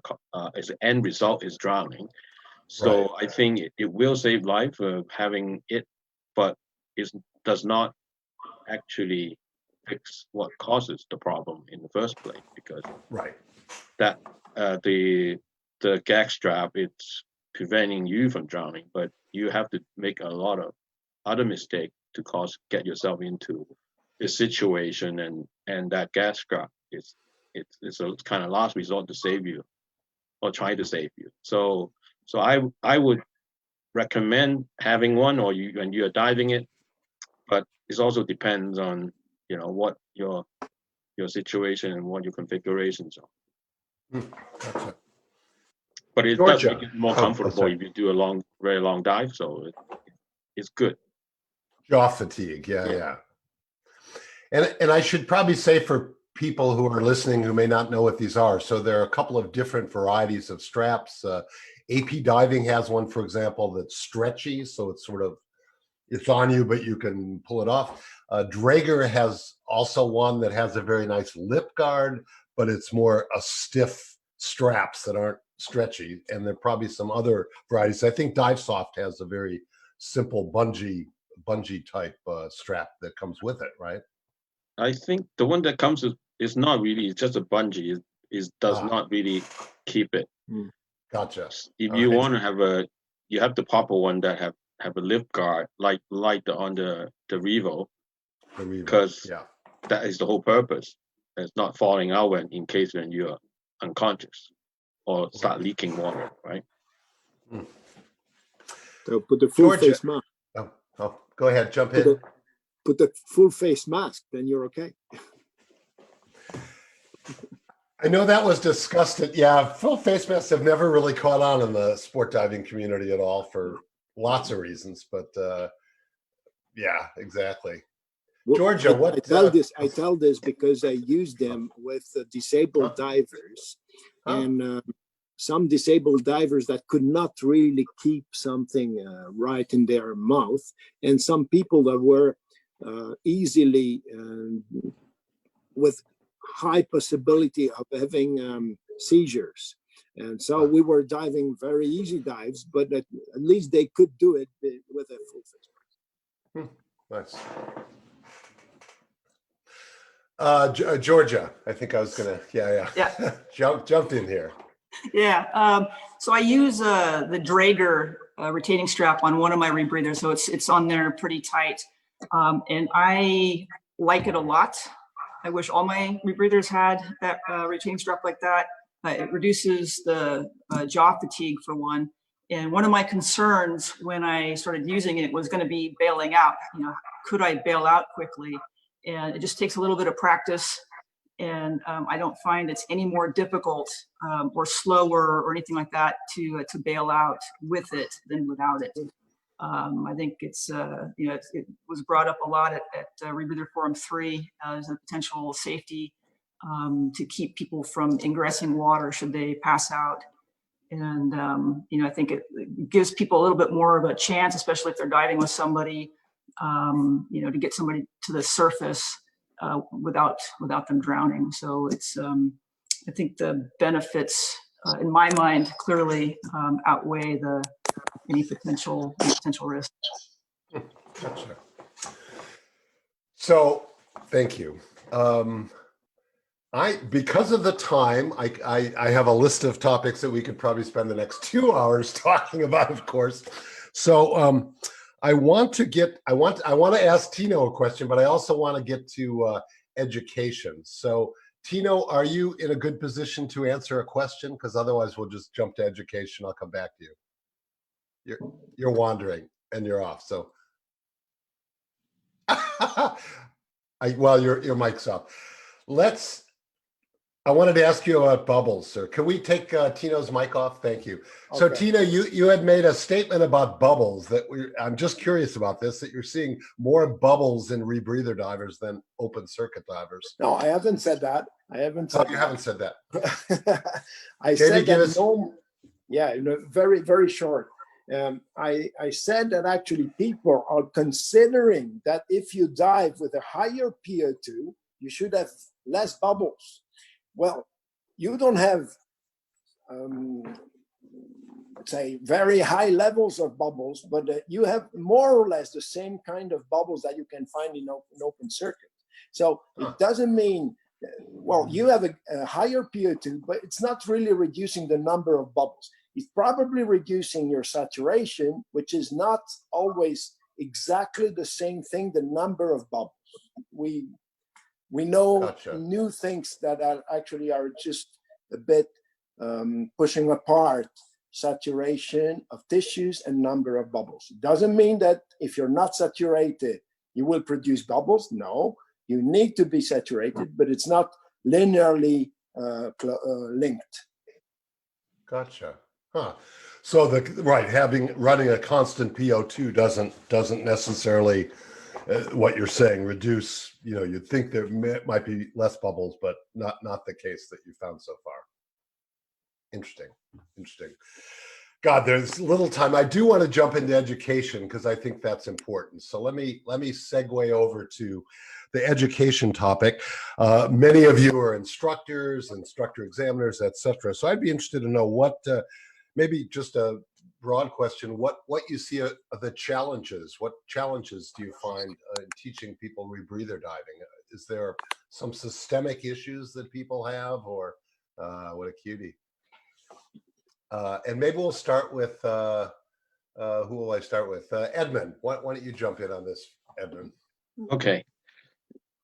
S9: as the end result is drowning. So right. I think it will save life having it, but it does not actually fix what causes the problem in the first place, because that the gag strap, it's preventing you from drowning, but you have to make a lot of other mistakes to get yourself into this situation, and that gag strap it's a kind of last resort to save you or try to save you. So I would recommend having one, or when you're diving it, but it also depends on what your situation and what your configurations are.
S6: Gotcha.
S9: But it does make it more comfortable if you do a very long dive, so it's good.
S6: Jaw fatigue, yeah. And I should probably say, for people who are listening who may not know what these are, so there are a couple of different varieties of straps. AP Diving has one, for example, that's stretchy, so it's on you, but you can pull it off. Draeger has also one that has a very nice lip guard, but it's more a stiff straps that aren't stretchy. And there are probably some other varieties. I think DiveSoft has a very simple bungee type strap that comes with it, right?
S9: I think the one that comes with is not really, it's just a bungee. It does not really keep it.
S6: Gotcha.
S9: If you want to have you have the proper one that have a lift guard like on the Revo, because that is the whole purpose. It's not falling out in case when you're unconscious or start leaking water, right?
S7: So put the full face mask.
S6: Oh, go ahead, jump in.
S7: Put the full face mask, then you're okay.
S6: I know that was discussed. Full face masks have never really caught on in the sport diving community at all for lots of reasons, but yeah, exactly. Georgia, what?
S7: I tell this because I use them with disabled divers, and some disabled divers that could not really keep something right in their mouth, and some people that were easily with high possibility of having seizures. And so we were diving very easy dives, but at least they could do it with a full face mask.
S6: Nice. Georgia, I think I was gonna, jumped in here.
S8: Yeah, so I use the Draeger retaining strap on one of my rebreathers, so it's on there pretty tight, and I like it a lot. I wish all my rebreathers had that retaining strap like that. It reduces the jaw fatigue for one. And one of my concerns when I started using it was going to be bailing out. You know, could I bail out quickly? And it just takes a little bit of practice. And I don't find it's any more difficult or slower or anything like that to bail out with it than without it. I think it's, it was brought up a lot at Rebreather Forum 3 as a potential safety to keep people from ingressing water should they pass out. And, I think it gives people a little bit more of a chance, especially if they're diving with somebody, to get somebody to the surface without them drowning. So it's, I think the benefits, in my mind, clearly outweigh any potential risk.
S6: Gotcha. So, thank you. Because of the time, I have a list of topics that we could probably spend the next 2 hours talking about, of course. So I want to ask Tino a question, but I also want to get to education. So Tino, are you in a good position to answer a question? Because otherwise we'll just jump to education. I'll come back to you. You're wandering and you're off. So your mic's up. I wanted to ask you about bubbles, sir. Can we take Tino's mic off? Thank you. Okay. So Tino, you had made a statement about bubbles that I'm just curious about this, that you're seeing more bubbles in rebreather divers than open circuit divers.
S7: No, I haven't said that. I haven't said
S6: you haven't said that.
S7: I said that very, very short. I said that actually people are considering that if you dive with a higher PO2, you should have less bubbles. Well, you don't have, say, very high levels of bubbles, but you have more or less the same kind of bubbles that you can find in open circuit. So it doesn't mean, you have a higher PO2, but it's not really reducing the number of bubbles. It's probably reducing your saturation, which is not always exactly the same thing, the number of bubbles. We know new things that are just a bit pushing apart saturation of tissues and number of bubbles. It doesn't mean that if you're not saturated, you will produce bubbles. No, you need to be saturated, but it's not linearly linked.
S6: Gotcha. Huh. So running a constant PO2 doesn't necessarily what you're saying reduce. You'd think there might be less bubbles, but not the case that you found so far. Interesting. God, there's little time. I do want to jump into education because I think that's important. So let me segue over to the education topic. Many of you are instructors, instructor examiners, etc. So I'd be interested to know what, maybe just a broad question, what you see are the challenges. What challenges do you find in teaching people rebreather diving? Is there some systemic issues that people have, or what a cutie? And maybe we'll start with, who will I start with? Edmund, why don't you jump in on this, Edmund?
S9: Okay.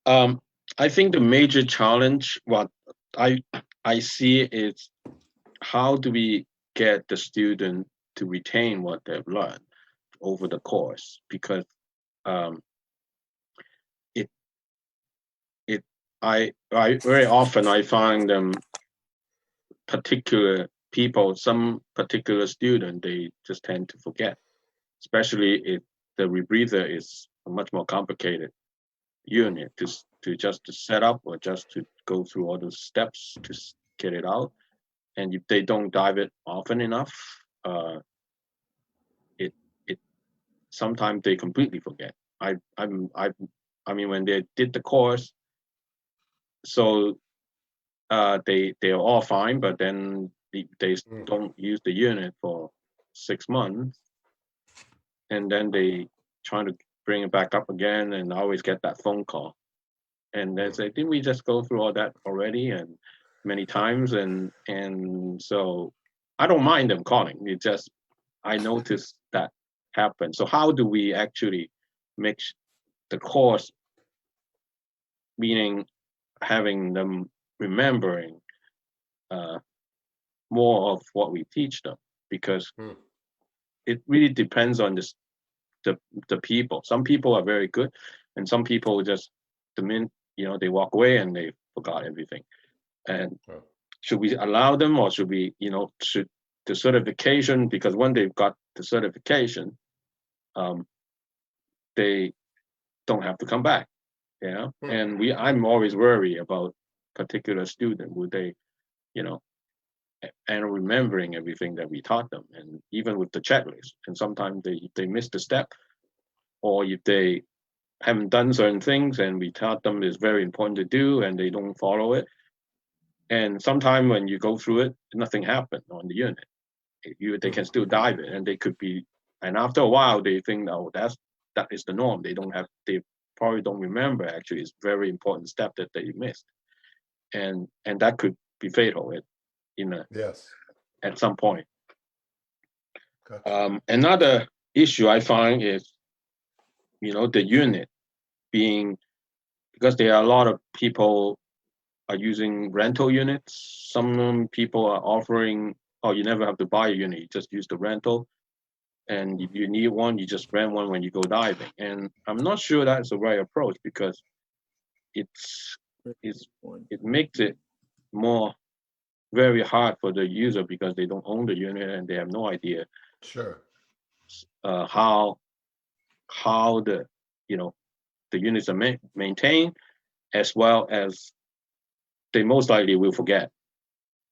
S9: I think the major challenge, what I see is how do we get the student to retain what they've learned over the course? Because I very often I find them particular people, some particular student, they just tend to forget, especially if the rebreather is a much more complicated unit to just to set up or just to go through all those steps to get it out. And if they don't dive it often enough, it sometimes they completely forget. I mean when they did the course, so they're all fine, but then they don't use the unit for 6 months, and then they try to bring it back up again, and I always get that phone call, and they say, "Didn't we just go through all that already?" And many times, and so I don't mind them calling. It just I noticed that happen. So how do we actually make the course, meaning having them remembering more of what we teach them, because it really depends on the people. Some people are very good, and some people just the minute they walk away and they forgot everything. And should we allow them, or should we should the certification, because when they've got the certification, they don't have to come back. And I'm always worried about particular student, would they and remembering everything that we taught them, and even with the checklist. And sometimes they miss the step, or if they haven't done certain things and we taught them is very important to do and they don't follow it. And sometimes when you go through it, nothing happened on the unit. They can still dive it, and they could be, and after a while they think, oh, that is the norm. They probably don't remember actually it's a very important step that they missed. And that could be fatal at some point. Gotcha. Another issue I find is, the unit being, because there are a lot of people are using rental units. Some people are offering, you never have to buy a unit, you just use the rental. And if you need one, you just rent one when you go diving. And I'm not sure that's the right approach, because it makes it very hard for the user, because they don't own the unit and they have no idea how the units are maintained, as well as they most likely will forget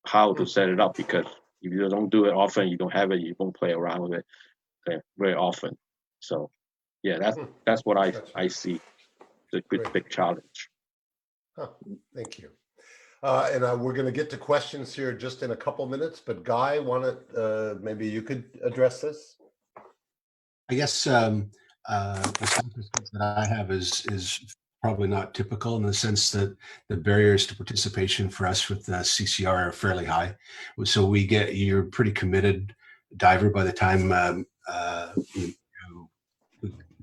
S9: how to set it up, because if you don't do it often, you don't have it, you won't play around with it very often. So yeah, that's what I see the big challenge.
S6: Thank you. And we're going to get to questions here just in a couple minutes, but Guy, maybe you could address this?
S10: I guess the that I have is probably not typical, in the sense that the barriers to participation for us with the CCR are fairly high. So you're pretty committed diver by the time you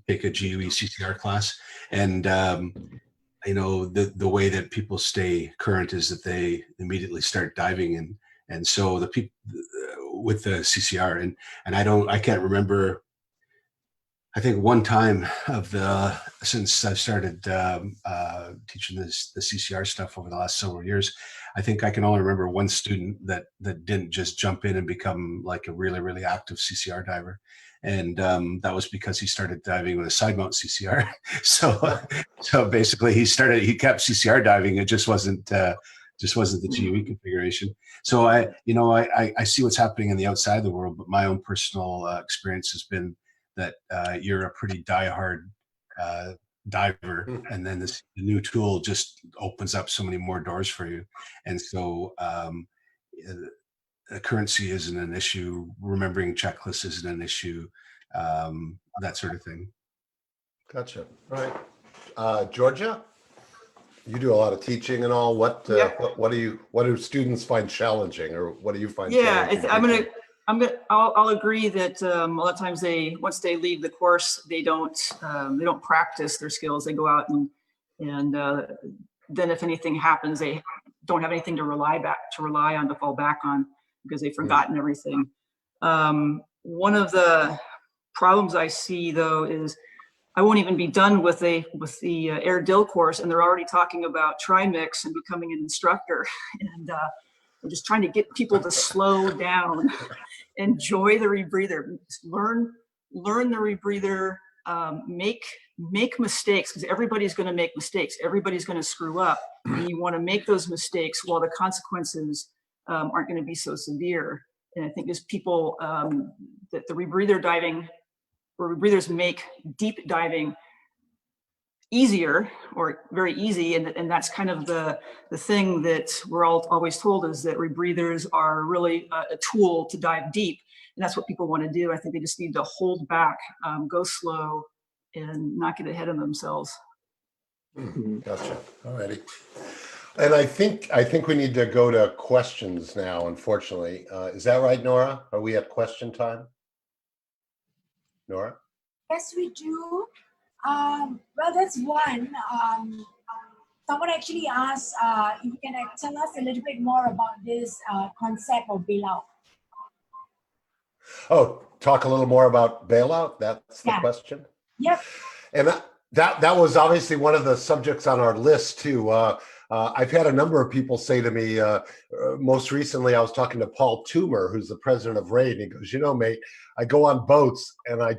S10: take a GUE CCR class. And the way that people stay current is that they immediately start diving, and so the people with the CCR, and I can't remember. I think one time since I've started teaching the CCR stuff over the last several years, I think I can only remember one student that didn't just jump in and become like a really, really active CCR diver. And that was because he started diving with a side mount CCR. So basically he kept CCR diving. It just wasn't the GUE configuration. So I see what's happening in the outside of the world, but my own personal experience has been that you're a pretty diehard diver, and then the new tool just opens up so many more doors for you. And so currency isn't an issue, remembering checklists isn't an issue, that sort of thing.
S6: Gotcha. All right. Georgia? You do a lot of teaching and all. What
S8: Yeah.
S6: what do students find challenging, or what do you find
S8: Yeah,
S6: challenging?
S8: I'll agree that a lot of times once they leave the course, they don't practice their skills. They go out and then if anything happens, they don't have anything to rely on, to fall back on, because they've forgotten everything. One of the problems I see, though, is I won't even be done with the Air Dill course, and they're already talking about trimix and becoming an instructor. And I'm just trying to get people to slow down, enjoy the rebreather, learn the rebreather, make mistakes, because everybody's going to make mistakes. Everybody's going to screw up, and you want to make those mistakes while the consequences aren't going to be so severe. And I think as people that the rebreather diving, or rebreathers make deep diving easier, or very easy, and that's kind of the thing that we're always told, is that rebreathers are really a tool to dive deep, and that's what people want to do. I think they just need to hold back, go slow, and not get ahead of themselves.
S6: Gotcha. All righty. And I think we need to go to questions now, unfortunately. Is that right, Nora? Are we at question time? Nora?
S5: Yes, we do. Well, there's one. Someone actually asked if you can tell us a little bit more about this concept of bailout.
S6: Oh, talk a little more about bailout? That's the question?
S5: Yep.
S6: And that was obviously one of the subjects on our list too. I've had a number of people say to me, most recently I was talking to Paul Toomer, who's the president of RAID, and he goes, you know, mate, I go on boats and I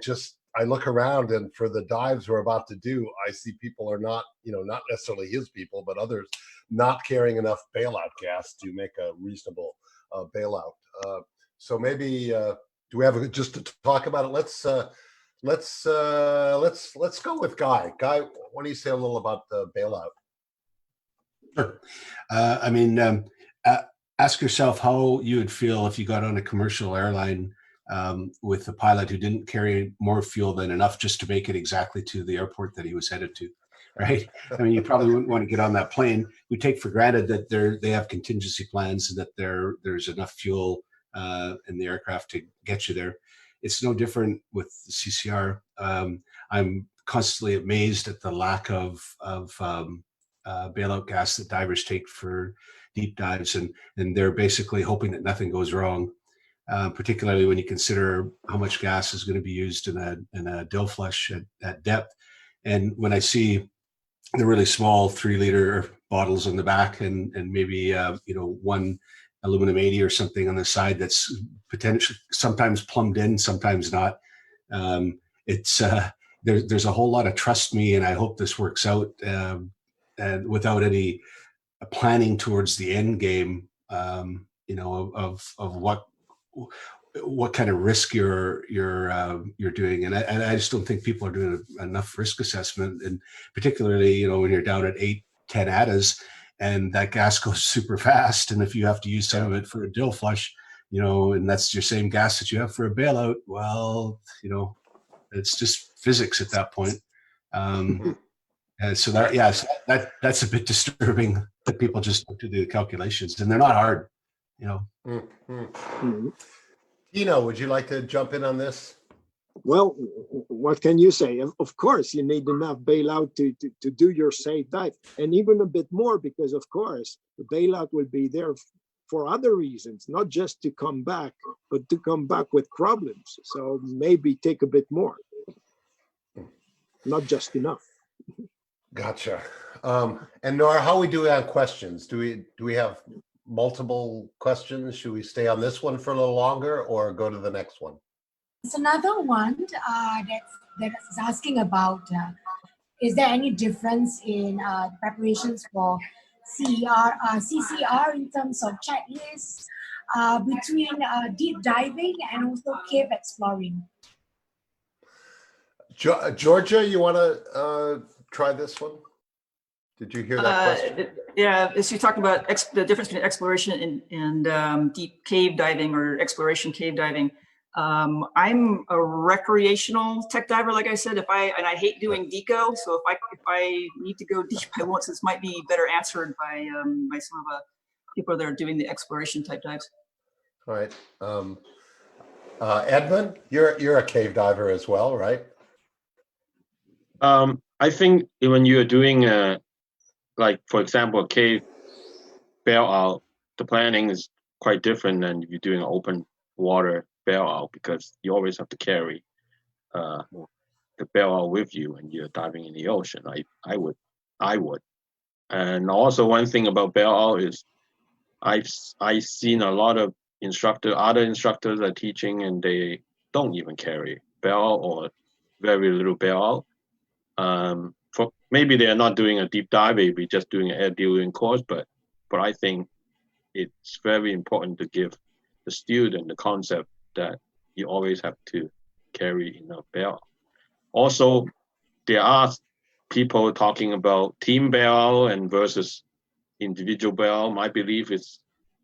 S6: look around, and for the dives we're about to do, I see people are not, not necessarily his people, but others not carrying enough bailout gas to make a reasonable bailout. So maybe do we have just to talk about it? Let's go with Guy. Guy, why don't you say a little about the bailout?
S10: Sure. Ask yourself how you would feel if you got on a commercial airline with a pilot who didn't carry more fuel than enough just to make it exactly to the airport that he was headed to, right? I mean, you probably wouldn't want to get on that plane. We take for granted that they have contingency plans and that there's enough fuel in the aircraft to get you there. It's no different with the CCR. I'm constantly amazed at the lack of bailout gas that divers take for deep dives, and they're basically hoping that nothing goes wrong. Particularly when you consider how much gas is going to be used in a dill flush at depth. And when I see the really small 3-liter bottles on the back and maybe one aluminum 80 or something on the side that's potentially sometimes plumbed in, sometimes not. There's a whole lot of trust me, and I hope this works out, and without any planning towards the end game, of what kind of risk you're doing, and I just don't think people are doing enough risk assessment, and particularly when you're down at 8-10 ATAs and that gas goes super fast, and if you have to use some of it for a dill flush, and that's your same gas that you have for a bailout, well, it's just physics at that point. And so that's a bit disturbing that people just don't do the calculations, and they're not hard.
S6: Dino, would you like to jump in on this?
S7: Well, what can you say? Of course, you need enough bailout to do your safe dive, and even a bit more, because of course the bailout will be there for other reasons, not just to come back, but to come back with problems. So maybe take a bit more, not just enough.
S6: Gotcha. And Nora, how are we doing on questions? Do we have multiple questions? Should we stay on this one for a little longer or go to the next one?
S5: There's another one that's asking about, is there any difference in preparations for CCR in terms of checklists between deep diving and also cave exploring?
S6: Georgia, you want to try this one? Did you hear that question?
S8: Yeah, as you're talking about the difference between exploration and deep cave diving or exploration cave diving. I'm a recreational tech diver, like I said. And I hate doing deco, so if I need to go deep, I won't. This might be better answered by some of the people that are doing the exploration type dives.
S6: All right. Edmund, you're a cave diver as well, right?
S9: I think when you're doing like for example, a cave bailout, the planning is quite different than if you're doing an open water bailout, because you always have to carry the bailout with you when you're diving in the ocean. I would. And also one thing about bailout is I've seen a lot of other instructors are teaching, and they don't even carry bailout or very little bailout. For maybe they're not doing a deep dive, maybe just doing an air dealing course, but I think it's very important to give the student the concept that you always have to carry enough bailout. Also, there are people talking about team bailout and versus individual bailout. My belief is,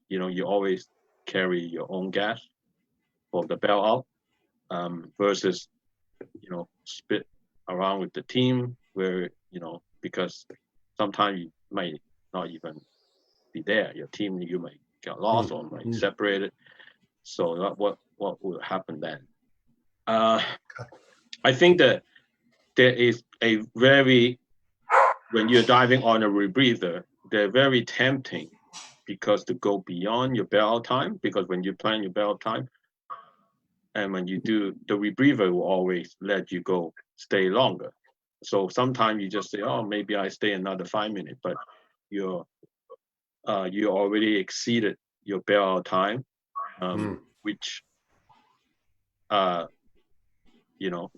S9: you always carry your own gas for the bailout versus, split around with the team where, because sometimes you might not even be there. Your team, you might get lost or might separated. So what will happen then? I think that there is when you're diving on a rebreather, they're very tempting because to go beyond your bailout time, because when you plan your bailout time, and when you do, the rebreather will always let you go stay longer. So sometimes you just say, oh, maybe I stay another 5 minutes, but you already exceeded your bailout time, which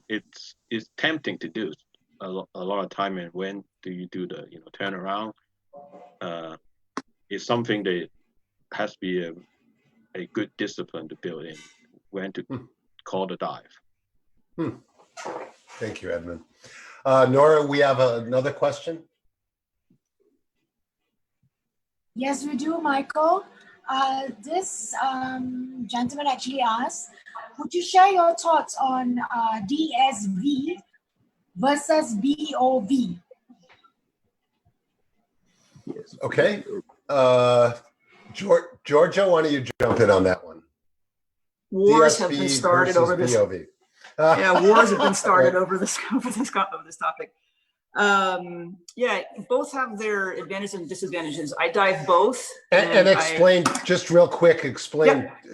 S9: it's tempting to do a lot of time. And when do you do the turnaround? It's something that has to be a good discipline to build in when to call the dive.
S6: Thank you, Edmund. Nora, we have another question.
S5: Yes, we do, Michael. This gentleman actually asked, would you share your thoughts on DSV versus BOV?
S6: Yes. Okay. Giorgio, why don't you jump in on that one?
S8: Wars have been started over this.
S6: BOV.
S8: Yeah, wars have been started over this topic. Yeah, both have their advantages and disadvantages. I dive both.
S6: And explain, just real quick,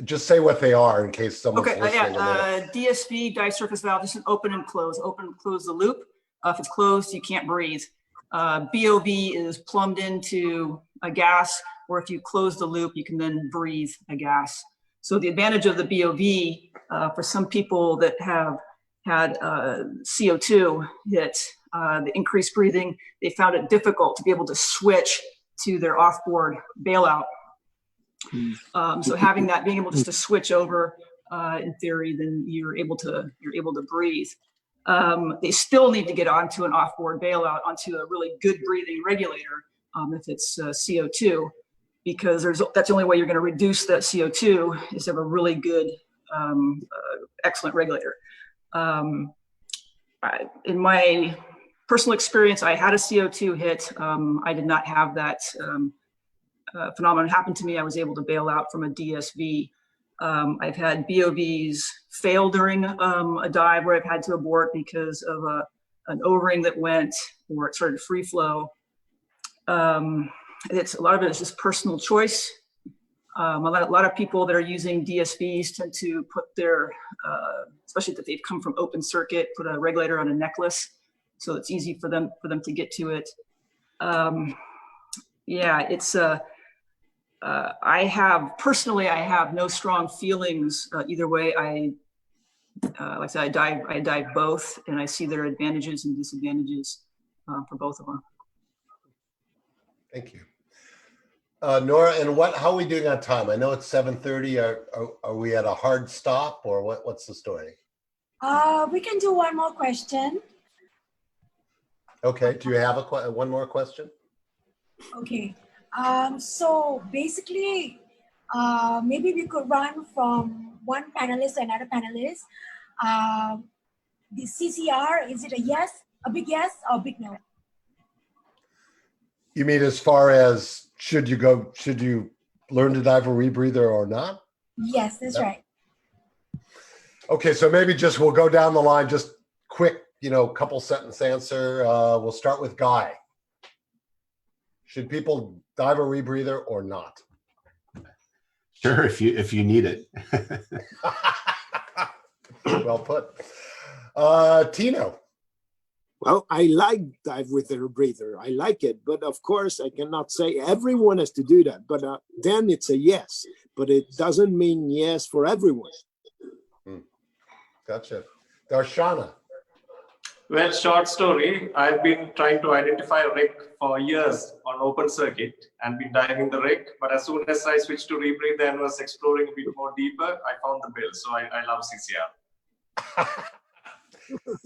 S6: just say what they are in case someone's listening.
S8: DSV, dive surface valve, just an open and close the loop. If it's closed, you can't breathe. BOV is plumbed into a gas, or if you close the loop, you can then breathe a gas. So the advantage of the BOV, for some people that have had CO2 hit, the increased breathing, they found it difficult to be able to switch to their off-board bailout. So having that, being able just to switch over, in theory, then you're able to breathe. They still need to get onto an off-board bailout, onto a really good breathing regulator, if it's CO2, because that's the only way you're going to reduce that CO2 is to have a really good, excellent regulator. In my personal experience, I had a CO2 hit. I did not have that phenomenon happen to me. I was able to bail out from a DSV. I've had BOVs fail during a dive where I've had to abort because of an O-ring that went, or it started free flow. A lot of it is just personal choice. A lot of people that are using DSVs tend to put their, especially that they've come from open circuit, put a regulator on a necklace, so it's easy for them to get to it. Yeah, it's I have no strong feelings either way. Like I said, I dive both, and I see their advantages and disadvantages for both of them.
S6: Thank you. Nora, and how are we doing on time? I know it's 7:30. Are we at a hard stop, or what's the story?
S5: We can do one more question.
S6: Okay, do you have one more question?
S5: Okay, so basically, maybe we could run from one panelist to another panelist. The CCR, is it a yes, a big yes, or a big no?
S6: You mean as far as should you learn to dive a rebreather or not?
S5: Yes, that's right.
S6: Okay, so maybe just we'll go down the line, just quick, couple sentence answer. We'll start with Guy. Should people dive a rebreather or not?
S10: Sure, if you need it.
S6: Well put. Tino.
S7: Well, I like dive with a rebreather. I like it, but of course I cannot say everyone has to do that. But then it's a yes, but it doesn't mean yes for everyone.
S6: Gotcha. Dharshana.
S11: Well, short story. I've been trying to identify a wreck for years on open circuit and been diving the wreck. But as soon as I switched to Rebreather and was exploring a bit more deeper, I found the bell. So I love CCR.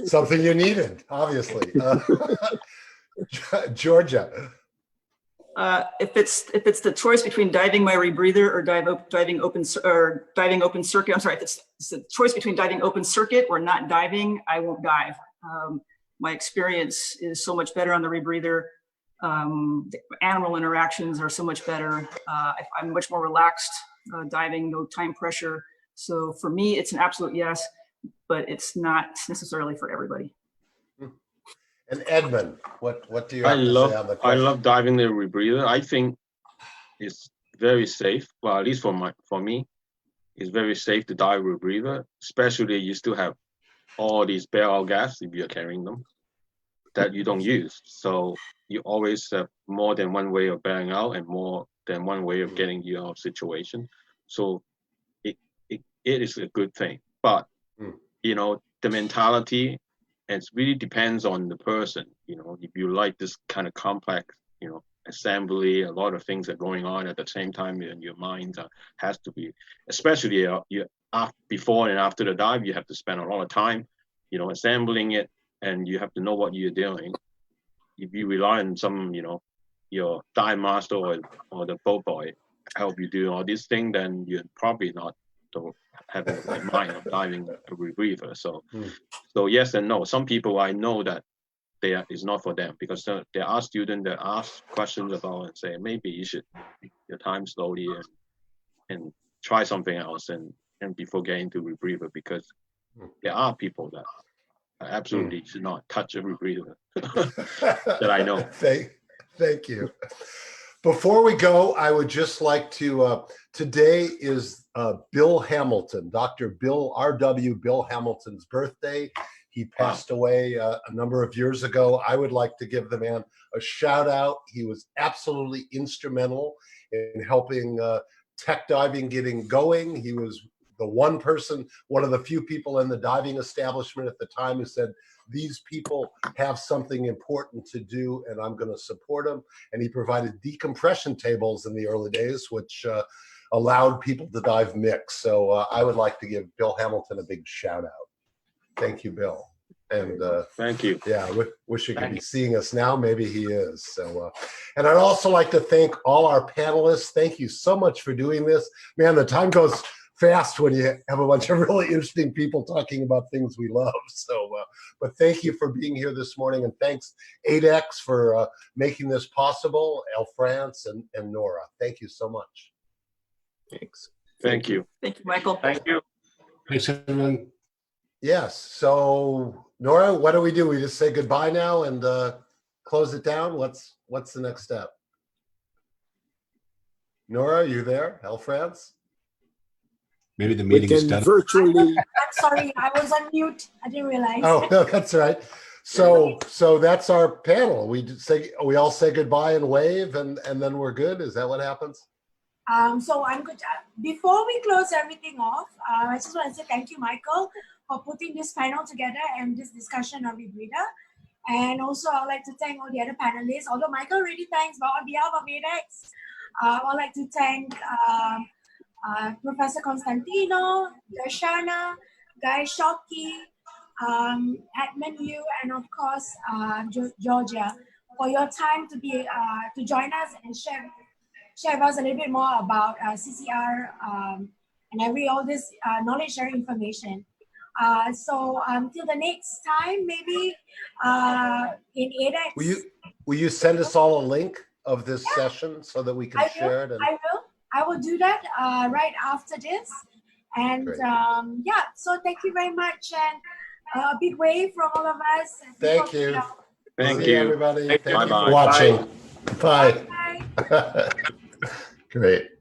S6: Something you needed, obviously. Georgia.
S8: If it's the choice between diving my rebreather or diving open circuit, I'm sorry, if it's the choice between diving open circuit or not diving, I won't dive. My experience is so much better on the rebreather. The animal interactions are so much better. I'm much more relaxed diving, no time pressure. So for me, it's an absolute yes, but it's not necessarily for everybody.
S6: And Edmund, what do you have to say on the question?
S9: I love diving the rebreather. I think it's very safe. Well, at least for me, it's very safe to dive rebreather, especially you still have all these barrel gas if you're carrying them that you don't use. So you always have more than one way of bailing out and more than one way of getting you out of situation. So it is a good thing. But the mentality, and it really depends on the person. If you like this kind of complex, assembly, a lot of things are going on at the same time in your mind has to be, especially before and after the dive, you have to spend a lot of time, assembling it, and you have to know what you're doing. If you rely on some, your dive master or the boat boy help you do all these things, then you're probably not having the right mind of diving a rebreather. So yes and no. Some people I know that it's not for them, because there are students that ask questions about and say maybe you should take your time slowly and try something else and before getting to rebreather, because there are people that absolutely should not touch a rebreather that I know.
S6: Thank you. Before we go, I would just like to, today is Bill Hamilton, Dr. Bill R.W. Bill Hamilton's birthday. He passed away a number of years ago. I would like to give the man a shout out. He was absolutely instrumental in helping TekDiving getting going. He was one of the few people in the diving establishment at the time who said, these people have something important to do and I'm going to support them. And he provided decompression tables in the early days, which allowed people to dive mix. So I would like to give Bill Hamilton a big shout out. Thank you, Bill. And
S9: thank you.
S6: Yeah, wish he could be seeing us now. Maybe he is. So, and I'd also like to thank all our panelists. Thank you so much for doing this. Man, the time goes fast when you have a bunch of really interesting people talking about things we love. So, but thank you for being here this morning, and thanks 8X for making this possible. El France and Nora, thank you so much.
S7: Thanks.
S9: Thank you.
S8: Thank you, Michael.
S11: Thank you.
S10: Thanks, everyone.
S6: Yes. So, Nora, what do? We just say goodbye now and close it down? What's the next step? Nora, you there? El France?
S10: Maybe the meeting is done.
S7: Virtually.
S5: I'm sorry, I was on mute. I didn't realize.
S6: Oh, no, that's right. So that's our panel. We all say goodbye and wave, and then we're good. Is that what happens?
S5: So I'm good. Before we close everything off, I just want to say thank you, Michael, for putting this panel together and this discussion on Rebreather. And also, I'd like to thank all the other panelists. Although Michael already thanks, but on behalf of 8X, I'd like to thank Professor Costantino, Dharshana, Guy Shockey, Edmund Yiu, and of course, Georgia, for your time to join us and share with us a little bit more about CCR and all this knowledge sharing information. So till the next time, maybe in edX.
S6: Will you send us all a link of this session so that we can share it? And...
S5: I will do that right after this. And yeah, so thank you very much, and a big wave from all of us.
S6: Thank you.
S9: Thank
S6: you,
S9: you,
S6: everybody. Thank you
S9: Bye-bye.
S6: for watching. Bye.
S5: Bye.
S6: Great.